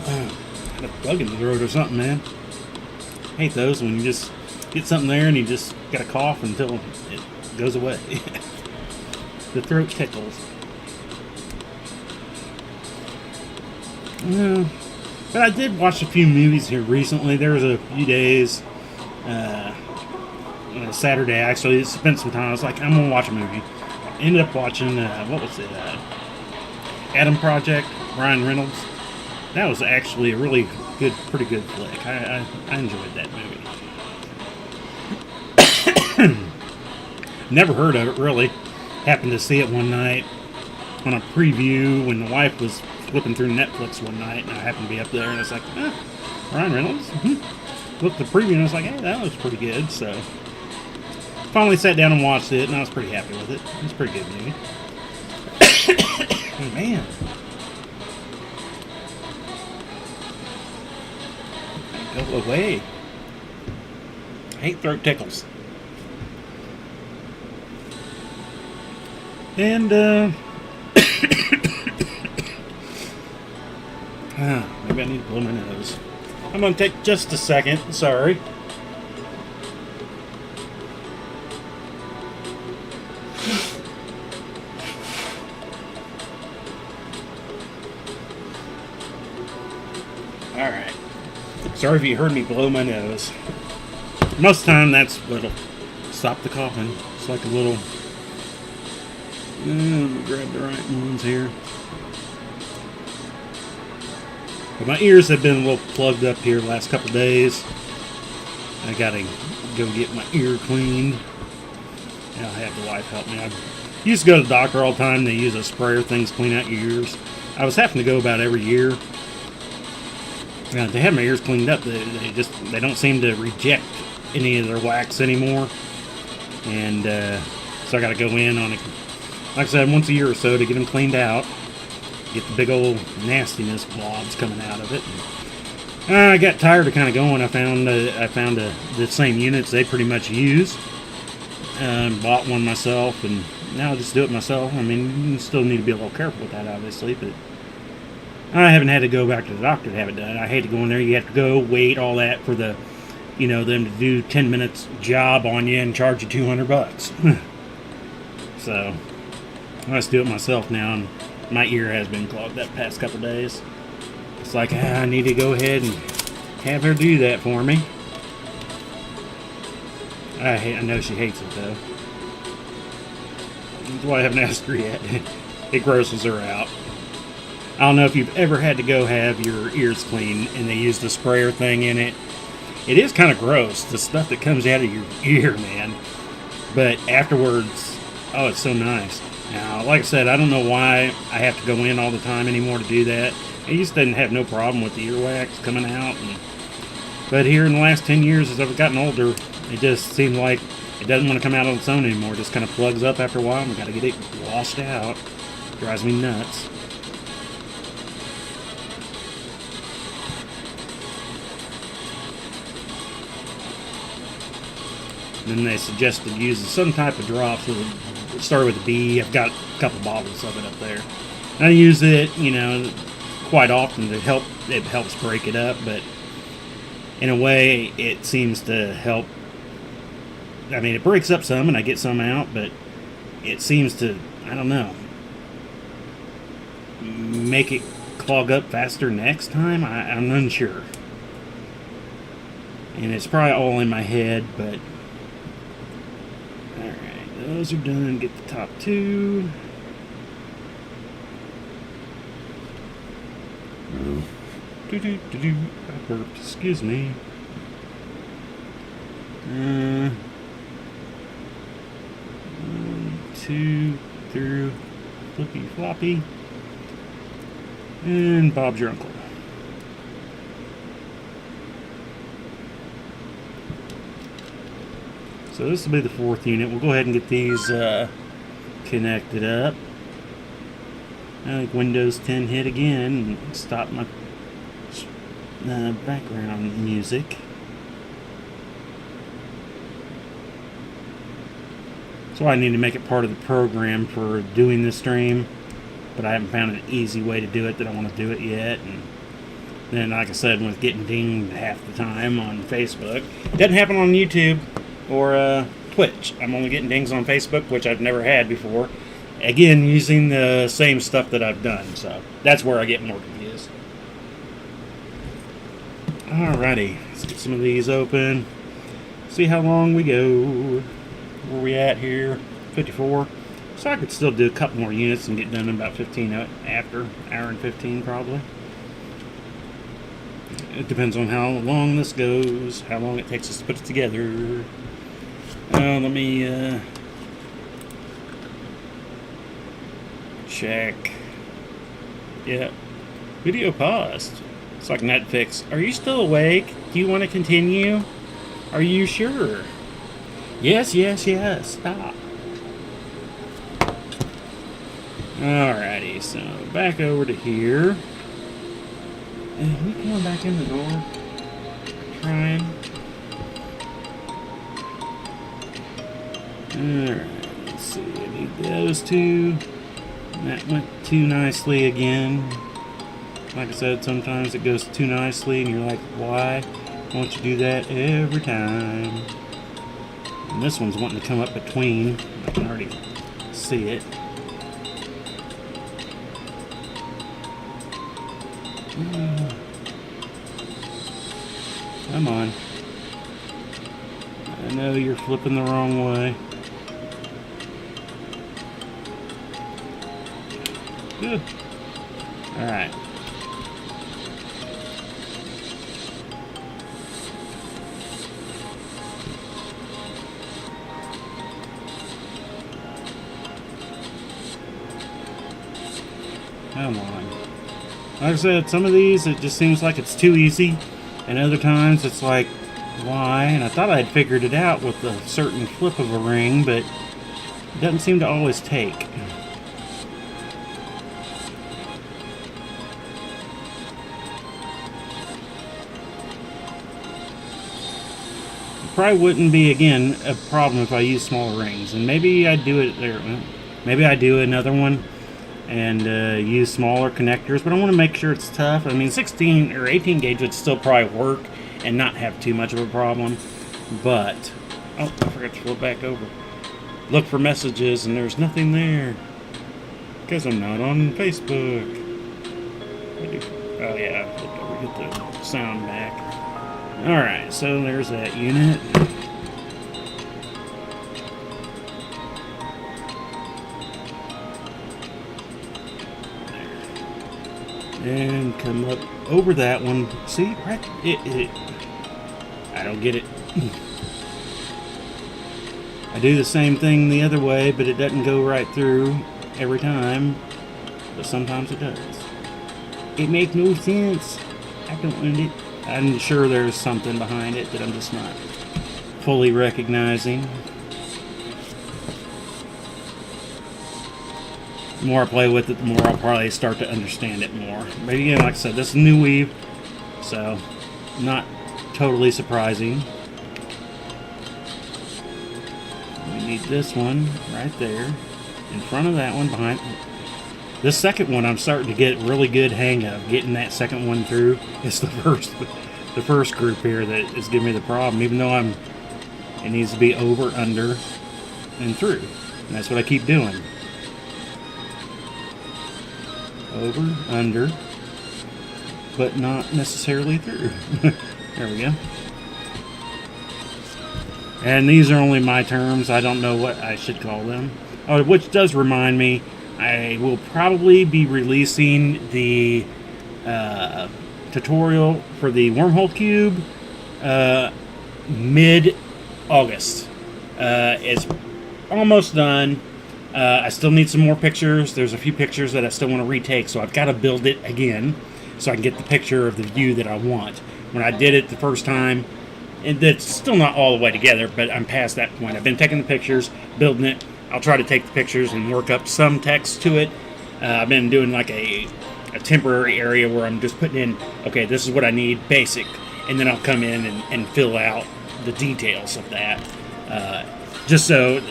Had a bug in the throat or something, man. Hate those when you just get something there and you just got a cough until it goes away. The throat tickles. But I did watch a few movies here recently. There was a few days, Saturday actually, spent some time. I was like, I'm gonna watch a movie. Ended up watching what was it? Adam Project, Ryan Reynolds. That was actually a really good, pretty good flick. I enjoyed that movie. Never heard of it really. Happened to see it one night on a preview when the wife was flipping through Netflix one night, and I happened to be up there, and I was like, Ryan Reynolds. Looked at the preview, and I was like, hey, that looks pretty good. So finally sat down and watched it, and I was pretty happy with it. It was a pretty good movie. Oh, man. Go away. I hate throat tickles. And, maybe I need to blow my nose. I'm going to take just a second. Sorry. Alright. Sorry if you heard me blow my nose. Most of the time, that's what'll stop the coughing. It's like a little... Let me grab the right ones here. But my ears have been a little plugged up here the last couple of days. I gotta go get my ear cleaned. And I'll have the wife help me. I used to go to the doctor all the time. They use a sprayer things to clean out your ears. I was having to go about every year. They have my ears cleaned up. They don't seem to reject any of their wax anymore. And so I gotta go in on it. Like I said, once a year or so to get them cleaned out. Get the big old nastiness blobs coming out of it. I got tired of kind of going. I found the same units they pretty much use. Bought one myself, and now I'll just do it myself. I mean, you still need to be a little careful with that, obviously, but I haven't had to go back to the doctor to have it done. I hate to go in there. You have to go, wait, all that for the, them to do 10 minutes job on you and charge you $200. So I just do it myself now, and my ear has been clogged that past couple days. It's like, I need to go ahead and have her do that for me. I know she hates it, though. That's why I haven't asked her yet. It grosses her out. I don't know if you've ever had to go have your ears cleaned and they use the sprayer thing in it. It is kind of gross, the stuff that comes out of your ear, man. But afterwards, oh, it's so nice. Now, like I said, I don't know why I have to go in all the time anymore to do that. I used to have no problem with the earwax coming out. But here in the last 10 years, as I've gotten older, it just seems like it doesn't want to come out on its own anymore. It just kind of plugs up after a while, and I've got to get it washed out. It drives me nuts. Then they suggested using some type of drops. It started with a B. I've got a couple bottles of it up there. And I use it, quite often to help. It helps break it up, but in a way, it seems to help. I mean, it breaks up some, and I get some out, but it seems to, I don't know, make it clog up faster next time. I'm unsure. And it's probably all in my head, but alright, those are done. Get the top two. I burped, excuse me. 1, 2 through flippy floppy. And Bob's your uncle. So this will be the 4th unit. We'll go ahead and get these connected up. I think Windows 10 hit again and stopped my background music. So I need to make it part of the program for doing this stream, but I haven't found an easy way to do it that I want to do it yet. And then, like I said, with getting dinged half the time on Facebook, it doesn't happen on YouTube or Twitch. I'm only getting dings on Facebook, which I've never had before. Again, using the same stuff that I've done, so that's where I get more confused. Alrighty, let's get some of these open. See how long we go. Where we at here? 54. So I could still do a couple more units and get done in about 15 after. Hour and 15 probably. It depends on how long this goes, how long it takes us to put it together. Let me check. Yeah. Video paused. It's like Netflix. Are you still awake? Do you want to continue? Are you sure? Yes, yes, yes. Stop. Alrighty, so back over to here. And we coming back in the door? Trying. Alright, let's see. I need those two. That went too nicely again. Like I said, sometimes it goes too nicely and you're like, why won't you do that every time? And this one's wanting to come up between. I can already see it. Come on. I know you're flipping the wrong way. Good. Alright. Come on. Like I said, some of these, it just seems like it's too easy. And other times, it's like, why? And I thought I had figured it out with a certain flip of a ring, but it doesn't seem to always take. Probably wouldn't be, again, a problem if I use smaller rings. And maybe I do it there. Maybe I do another one and use smaller connectors, but I want to make sure it's tough. I mean, 16 or 18 gauge would still probably work and not have too much of a problem. But, oh, I forgot to flip back over. Look for messages and there's nothing there. Because I'm not on Facebook. Oh yeah, I flipped over, get the sound back. Alright, so there's that unit. And come up over that one. See, right? I don't get it. I do the same thing the other way, but it doesn't go right through every time. But sometimes it does. It makes no sense. I don't want it. I'm sure there's something behind it that I'm just not fully recognizing. The more I play with it, the more I'll probably start to understand it more. But again, like I said, this is a new weave, so not totally surprising. We need this one right there, in front of that one, behind. This second one, I'm starting to get really good hang of. Getting that second one through. It's the first group here that is giving me the problem. Even though it needs to be over, under, and through. And that's what I keep doing. Over, under, but not necessarily through. There we go. And these are only my terms. I don't know what I should call them. Oh, which does remind me, I will probably be releasing the tutorial for the wormhole cube mid-August. It's almost done. I still need some more pictures. There's a few pictures that I still want to retake, so I've got to build it again so I can get the picture of the view that I want. When I did it the first time, and it's still not all the way together, but I'm past that point. I've been taking the pictures, building it. I'll try to take the pictures and work up some text to it. I've been doing like a temporary area where I'm just putting in, okay, this is what I need, basic, and then I'll come in and fill out the details of that. Just so,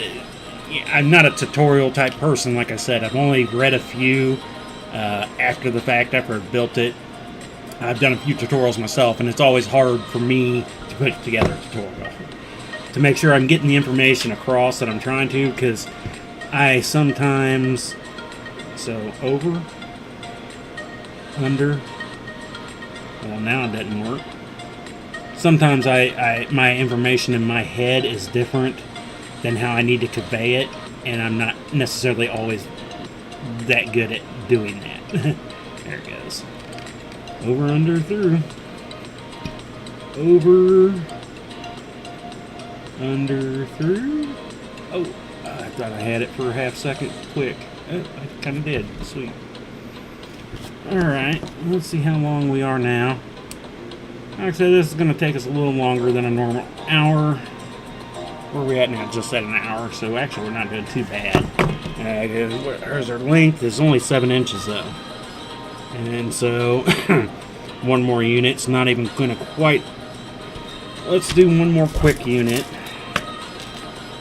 I'm not a tutorial type person, like I said. I've only read a few after the fact, after I've built it. I've done a few tutorials myself, and it's always hard for me to put together a tutorial to make sure I'm getting the information across that I'm trying to, because I sometimes, so over, under, well now it doesn't work. Sometimes my information in my head is different than how I need to convey it, and I'm not necessarily always that good at doing that. There it goes. Over, under, through. Over, under, through. Oh, I thought I had it for a half second. Quick. Oh, I kind of did. Sweet. Alright, let's see how long we are now. Like I said, this is going to take us a little longer than a normal hour. Where are we at now? Just at an hour, so actually we're not doing too bad. Where's our length? It's only 7 inches though. And so, one more unit's not even going to quite... Let's do one more quick unit.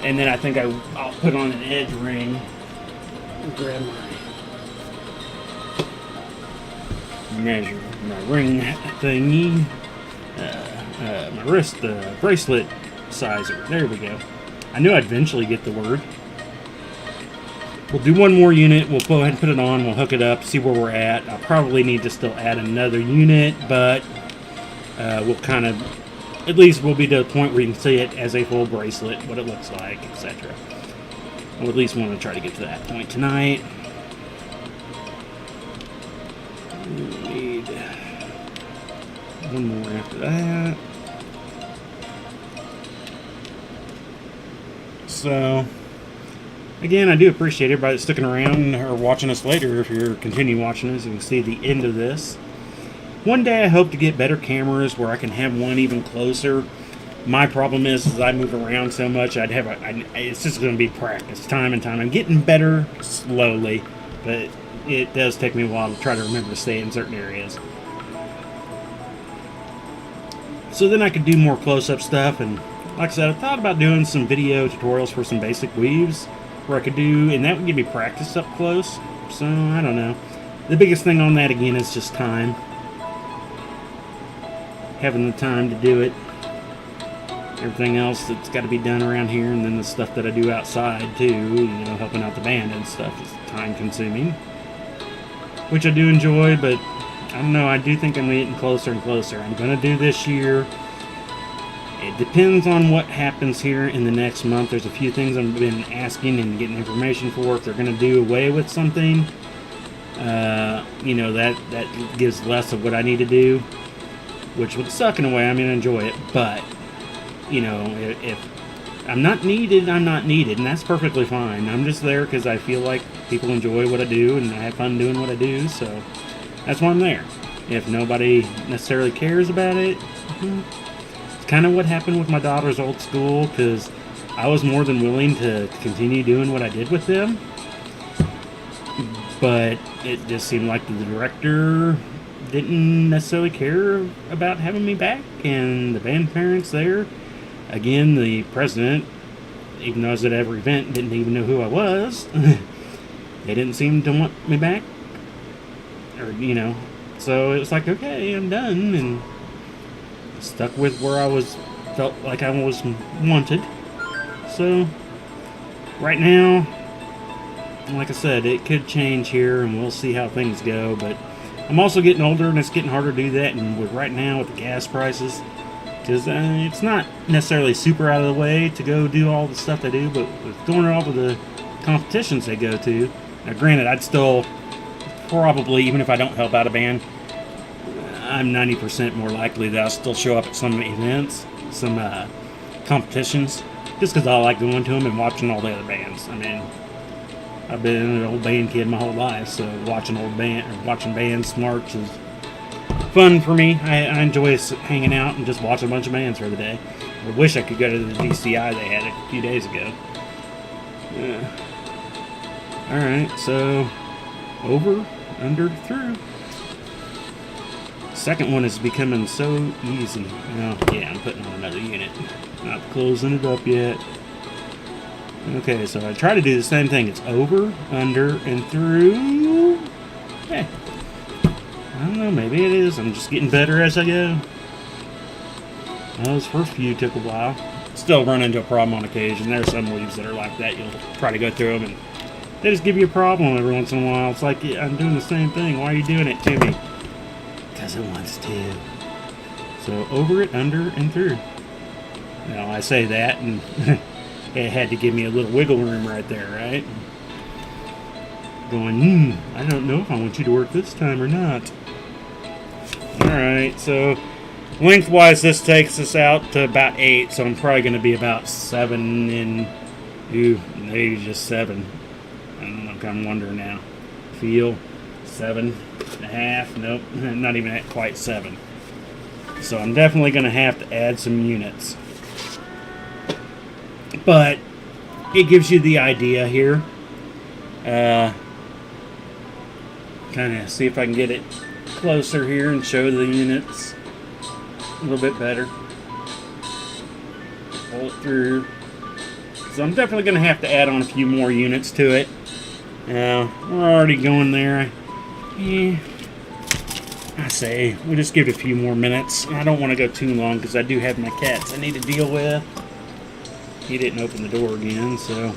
And then I think I'll put on an edge ring. Grab my measure, my ring thingy. My wrist bracelet sizer. There we go. I knew I'd eventually get the word. We'll do one more unit. We'll go ahead and put it on. We'll hook it up, see where we're at. I'll probably need to still add another unit, but we'll kind of... At least we'll be to the point where you can see it as a full bracelet, what it looks like, etc. We'll at least want to try to get to that point tonight. We need one more after that. So, again, I do appreciate everybody that's sticking around or watching us later. If you're continuing watching us, you can see the end of this. One day I hope to get better cameras where I can have one even closer. My problem is I move around so much, it's just going to be practice, time and time. I'm getting better slowly, but it does take me a while to try to remember to stay in certain areas. So then I could do more close-up stuff, and like I said, I thought about doing some video tutorials for some basic weaves where I could do, and that would give me practice up close. So, I don't know. The biggest thing on that, again, is just time. Having the time to do it. Everything else that's got to be done around here, and then the stuff that I do outside too, you know, helping out the band and stuff, is time consuming, which I do enjoy, but I don't know, I do think I'm getting closer and closer. I'm gonna do this year. It depends on what happens here in the next month. There's a few things I've been asking and getting information for. If they're gonna do away with something, you know, that gives less of what I need to do, which would suck in a way. I mean, I enjoy it, but you know, if I'm not needed, I'm not needed, and that's perfectly fine. I'm just there because I feel like people enjoy what I do, and I have fun doing what I do, so that's why I'm there. If nobody necessarily cares about it, it's kind of what happened with my daughter's old school, because I was more than willing to continue doing what I did with them, but it just seemed like the director didn't necessarily care about having me back, and the band parents there, again, the president, even though I was at every event, didn't even know who I was. They didn't seem to want me back, or you know, so it was like, okay, I'm done, and stuck with where I felt like I was wanted. So right now, like I said, it could change here, and we'll see how things go, but I'm also getting older, and it's getting harder to do that, and with right now with the gas prices, because it's not necessarily super out of the way to go do all the stuff they do, but with going to all of the competitions they go to, now granted, I'd still probably, even if I don't help out a band, I'm 90% more likely that I'll still show up at some events, some competitions, just because I like going to them and watching all the other bands. I mean, I've been an old band kid my whole life, so watching bands march is fun for me. I enjoy hanging out and just watching a bunch of bands for the day. I wish I could go to the DCI they had a few days ago. Yeah. Alright, so over, under, through. Second one is becoming so easy. Oh, yeah, I'm putting on another unit. Not closing it up yet. Okay, so I try to do the same thing. It's over, under, and through. Hey, I don't know, maybe it is. I'm just getting better as I go. Those first few took a while. Still run into a problem on occasion. There's some weaves that are like that. You'll try to go through them and they just give you a problem every once in a while. It's like, yeah, I'm doing the same thing. Why are you doing it to me? Because it wants to. So over it, under, and through. Now I say that and it had to give me a little wiggle room right there, right? Going, I don't know if I want you to work this time or not. Alright, so lengthwise this takes us out to about 8, so I'm probably going to be about 7 and maybe just 7. I don't know, I'm wondering now. Feel 7.5, nope, not even at quite 7. So I'm definitely going to have to add some units. But it gives you the idea here. Kind of see if I can get it closer here and show the units a little bit better. Pull it through. So I'm definitely going to have to add on a few more units to it. We're already going there. I say we'll just give it a few more minutes. I don't want to go too long because I do have my cats I need to deal with. He didn't open the door again, so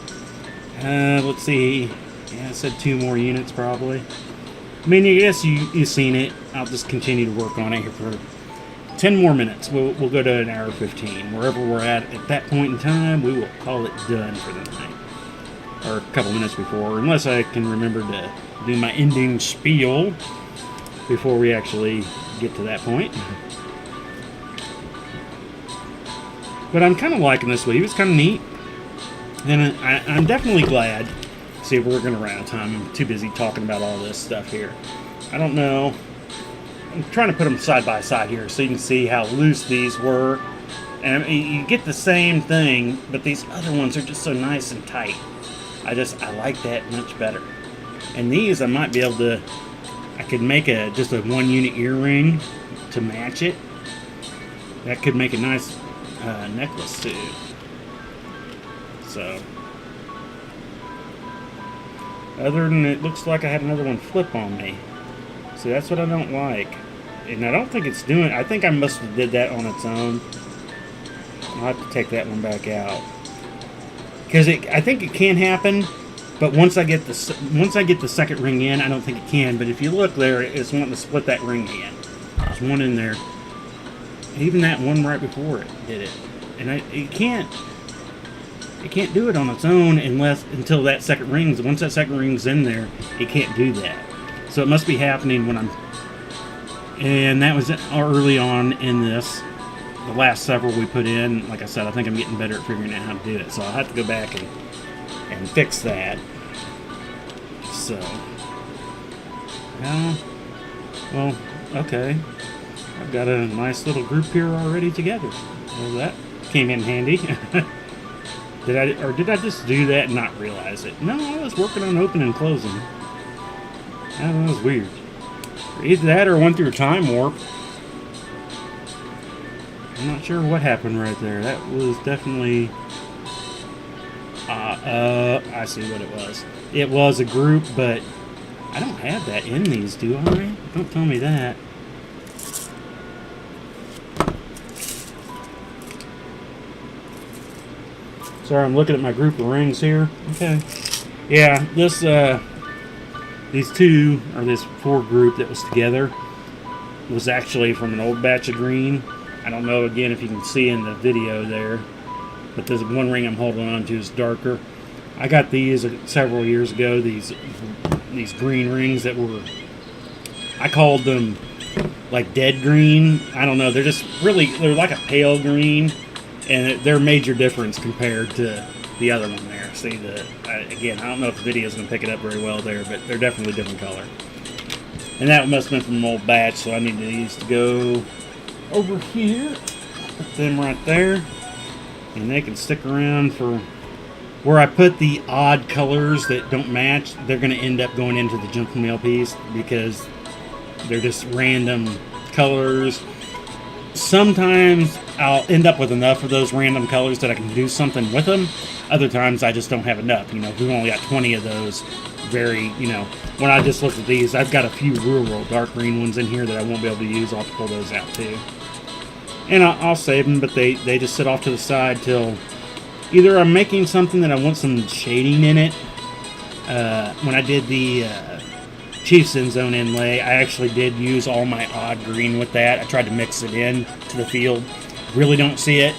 let's see. Yeah, I said 2 more units probably. I mean, I guess you've seen it. I'll just continue to work on it here for 10 more minutes. We'll go to an hour 15. Wherever we're at that point in time, we will call it done for the night. Or a couple minutes before, unless I can remember to do my ending spiel before we actually get to that point. But I'm kind of liking this weave. It's kind of neat. And I'm definitely glad. See, we're going to run out of time. I'm too busy talking about all this stuff here. I don't know. I'm trying to put them side by side here so you can see how loose these were. And I mean, you get the same thing, but these other ones are just so nice and tight. I like that much better. And these I might be able to, I could make just a 1 unit earring to match it. That could make a nice necklace too. So, other than it looks like I had another one flip on me. See, that's what I don't like. And I don't think it's doing, I think I must have did that on its own. I'll have to take that one back out. Because I think it can happen, but once I get the second ring in, I don't think it can. But if you look there, it's wanting to split that ring again. There's one in there. Even that one right before it did it. And it can't do it on its own until that second rings. Once that second ring's in there, it can't do that. So it must be happening when and that was early on in this. The last several we put in, like I said, I think I'm getting better at figuring out how to do it. So I'll have to go back and fix that. So, well, okay. I've got a nice little group here already together. Well, that came in handy. Did I just do that and not realize it? No, I was working on opening and closing. That was weird. Either that or went through a time warp. I'm not sure what happened right there. That was definitely... I see what it was. It was a group, but I don't have that in these, do I? Don't tell me that. Sorry, I'm looking at my group of rings here. Okay. Yeah, this, these two, or this 4 group that was together, was actually from an old batch of green. I don't know, again, if you can see in the video there, but there's one ring I'm holding on to is darker. I got these several years ago, these green rings that were, I called them like dead green. I don't know, they're just really, they're like a pale green, and they're a major difference compared to the other one there. See, again, I don't know if the video is going to pick it up very well there, but they're definitely a different color. And that must have been from an old batch, so I need these to go over here. Put them right there. And they can stick around for where I put the odd colors that don't match, they're going to end up going into the junk mail piece because they're just random colors. Sometimes I'll end up with enough of those random colors that I can do something with them. Other times I just don't have enough. We've only got 20 of those when I just looked at these, I've got a few real dark green ones in here that I won't be able to use. I'll have to pull those out too. And I'll save them, but they just sit off to the side till either I'm making something that I want some shading in it. When I did the Chiefs End Zone inlay, I actually did use all my odd green with that. I tried to mix it in to the field. Really don't see it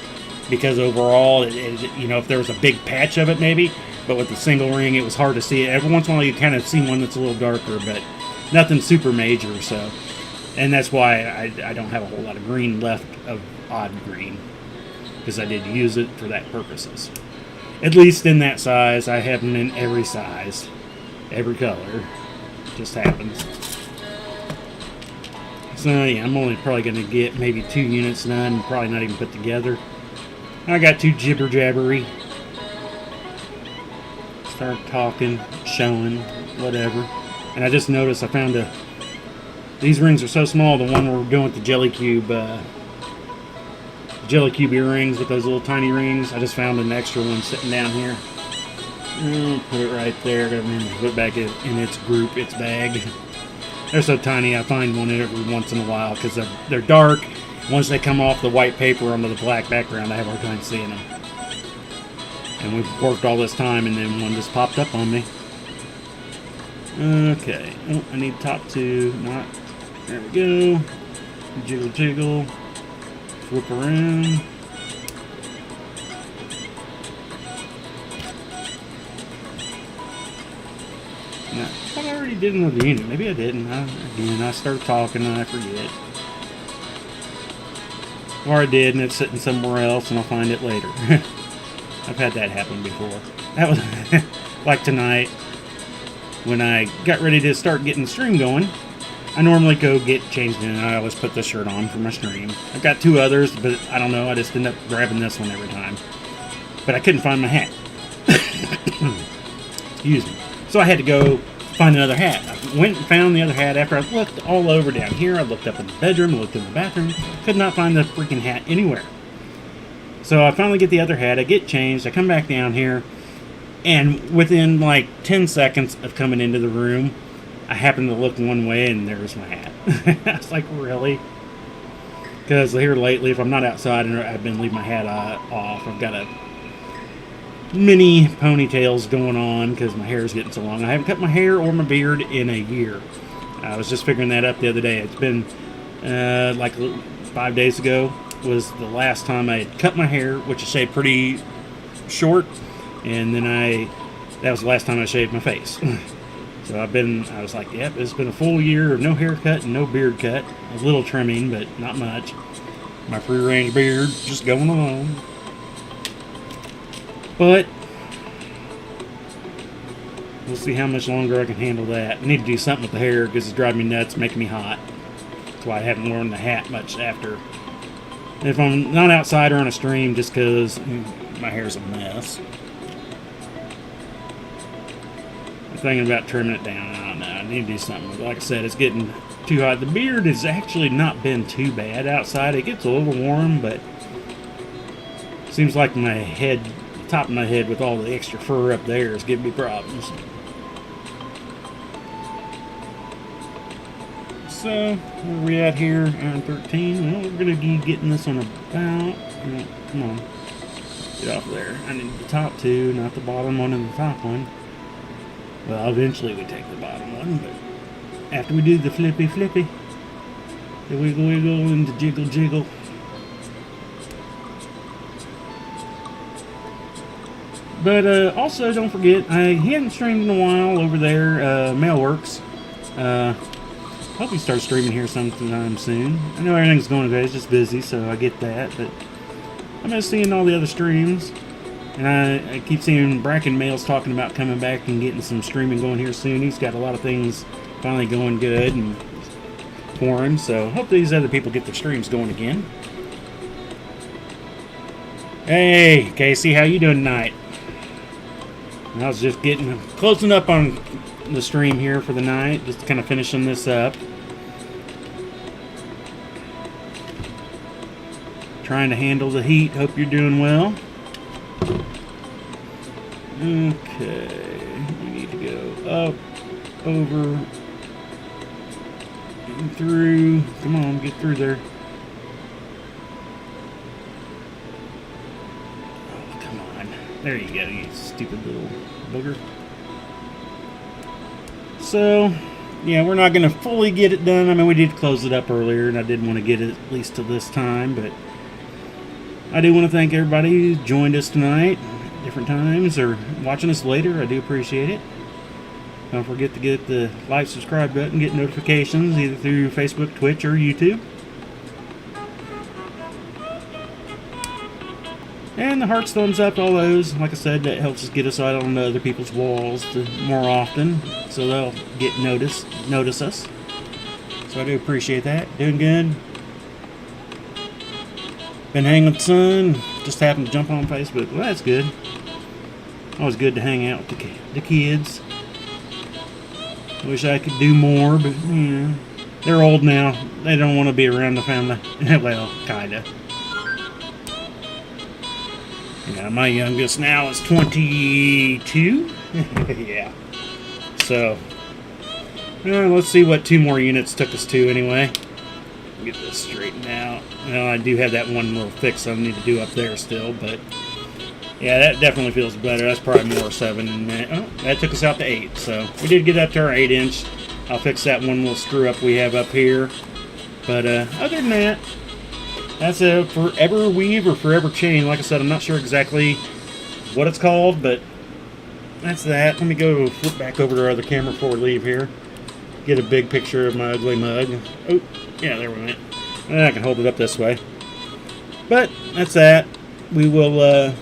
because overall, if there was a big patch of it maybe, but with the single ring, it was hard to see it. Every once in a while, you kind of see one that's a little darker, but nothing super major. So, and that's why I don't have a whole lot of green left of odd green, because I did use it for that purposes. At least in that size. I have them in every size, every color. Just happens. So yeah, I'm only probably going to get maybe 2 units done, probably not even put together. I got too jibber jabbery. Start talking, showing, whatever. And I just noticed I found these rings are so small. The one we're doing with the Jelly Cube earrings with those little tiny rings. I just found an extra one sitting down here. Put it right there. Put it back in its group, its bag. They're so tiny. I find one every once in a while because they're dark. Once they come off the white paper onto the black background, I have a hard time seeing them. And we've worked all this time, and then one just popped up on me. Okay. Oh, I need top 2. Not. There we go. Jiggle, jiggle. Flip around. Now, I thought I already did another unit. Maybe I didn't. I started talking and I forget. Or I did, and it's sitting somewhere else, and I'll find it later. I've had that happen before. That was like tonight when I got ready to start getting the stream going. I normally go get changed in, and I always put this shirt on for my stream. I've got 2 others, but I don't know. I just end up grabbing this one every time. But I couldn't find my hat. Excuse me. So I had to go find another hat. I went and found the other hat after I looked all over down here. I looked up in the bedroom, looked in the bathroom. Could not find the freaking hat anywhere. So I finally get the other hat, I get changed, I come back down here, and within like 10 seconds of coming into the room, I happen to look one way and there's my hat. I was like, really? Because here lately, if I'm not outside and I've been leaving my hat off, I've got a mini ponytails going on because my hair is getting so long. I haven't cut my hair or my beard in a year. I was just figuring that up the other day. It's been like 5 days ago was the last time I had cut my hair, which I shaved pretty short, and then that was the last time I shaved my face. So I was like, yep, it's been a full year of no haircut and no beard cut. A little trimming, but not much. My free range beard just going along. But we'll see how much longer I can handle that. I need to do something with the hair because it's driving me nuts, making me hot. That's why I haven't worn the hat much after. If I'm not outside or on a stream, just because my hair's a mess. I'm thinking about trimming it down. I don't know. I need to do something with it. Like I said, it's getting too hot. The beard has actually not been too bad outside. It gets a little warm, but it seems like my head, the top of my head with all the extra fur up there is giving me problems. So, where are we at here? Iron 13. Well, we're going to be getting this on about... Come on. Get off there. I need the top 2, not the bottom one and the top one. Well, eventually we take the bottom one, but after we do the flippy, the wiggle, and the jiggle. But also, don't forget, he hadn't streamed in a while over there, Mailworks. Hope he starts streaming here sometime soon. I know everything's going okay, it's just busy, so I get that, but I'm just seeing all the other streams. And I keep seeing Bracken Mails talking about coming back and getting some streaming going here soon. He's got a lot of things finally going good and for him, so hope these other people get their streams going again. Hey, Casey, how you doing tonight? I was just closing up on the stream here for the night, just kind of finishing this up. Trying to handle the heat. Hope you're doing well. Okay, we need to go up, over, and through. Come on, get through there. Oh, come on. There you go, you stupid little booger. So, yeah, we're not going to fully get it done. I mean, we did close it up earlier, and I did want to get it at least to this time, but I do want to thank everybody who joined us tonight at different times or watching us later. I do appreciate it. Don't forget to get the like, subscribe button, get notifications either through Facebook, Twitch, or YouTube. And the hearts, thumbs up, all those. Like I said, that helps us get us out on other people's walls more often, so they'll get notice us. So I do appreciate that. Doing good. Been hanging with the sun. Just happened to jump on Facebook. Well, that's good. Always good to hang out with the kids. Wish I could do more, but you know, they're old now. They don't want to be around the family. Well, kinda. Yeah, my youngest now is 22. Yeah. So, let's see what 2 more units took us to anyway. Get this straightened out. Well, I do have that one little fix I need to do up there still, but yeah, that definitely feels better. That's probably more 7. Oh, that took us out to 8. So we did get up to our 8-inch. I'll fix that one little screw up we have up here. But other than that, that's a forever weave or forever chain. Like I said, I'm not sure exactly what it's called, but that's that. Let me go flip back over to our other camera before we leave here. Get a big picture of my ugly mug. Oh, yeah, there we went. And I can hold it up this way. But that's that. We will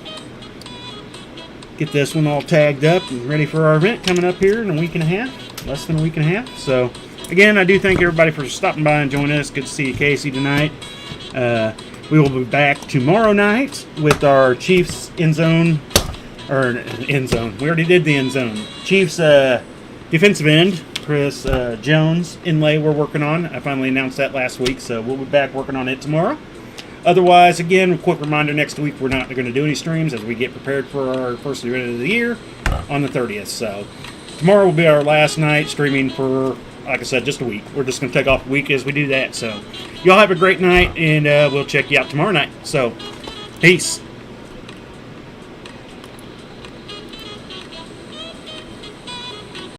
get this one all tagged up and ready for our event coming up here in a week and a half. Less than a week and a half. So, again, I do thank everybody for stopping by and joining us. Good to see you, Casey, tonight. We will be back tomorrow night with our Chiefs end zone. Or end zone. We already did the end zone. Chiefs defensive end. Chris Jones inlay we're working on. I finally announced that last week, so we'll be back working on it tomorrow. Otherwise, again, a quick reminder, next week we're not going to do any streams as we get prepared for our first event of the year on the 30th. So tomorrow will be our last night streaming for, like I said, just a week. We're just going to take off a week as we do that. So y'all have a great night, and we'll check you out tomorrow night. So peace.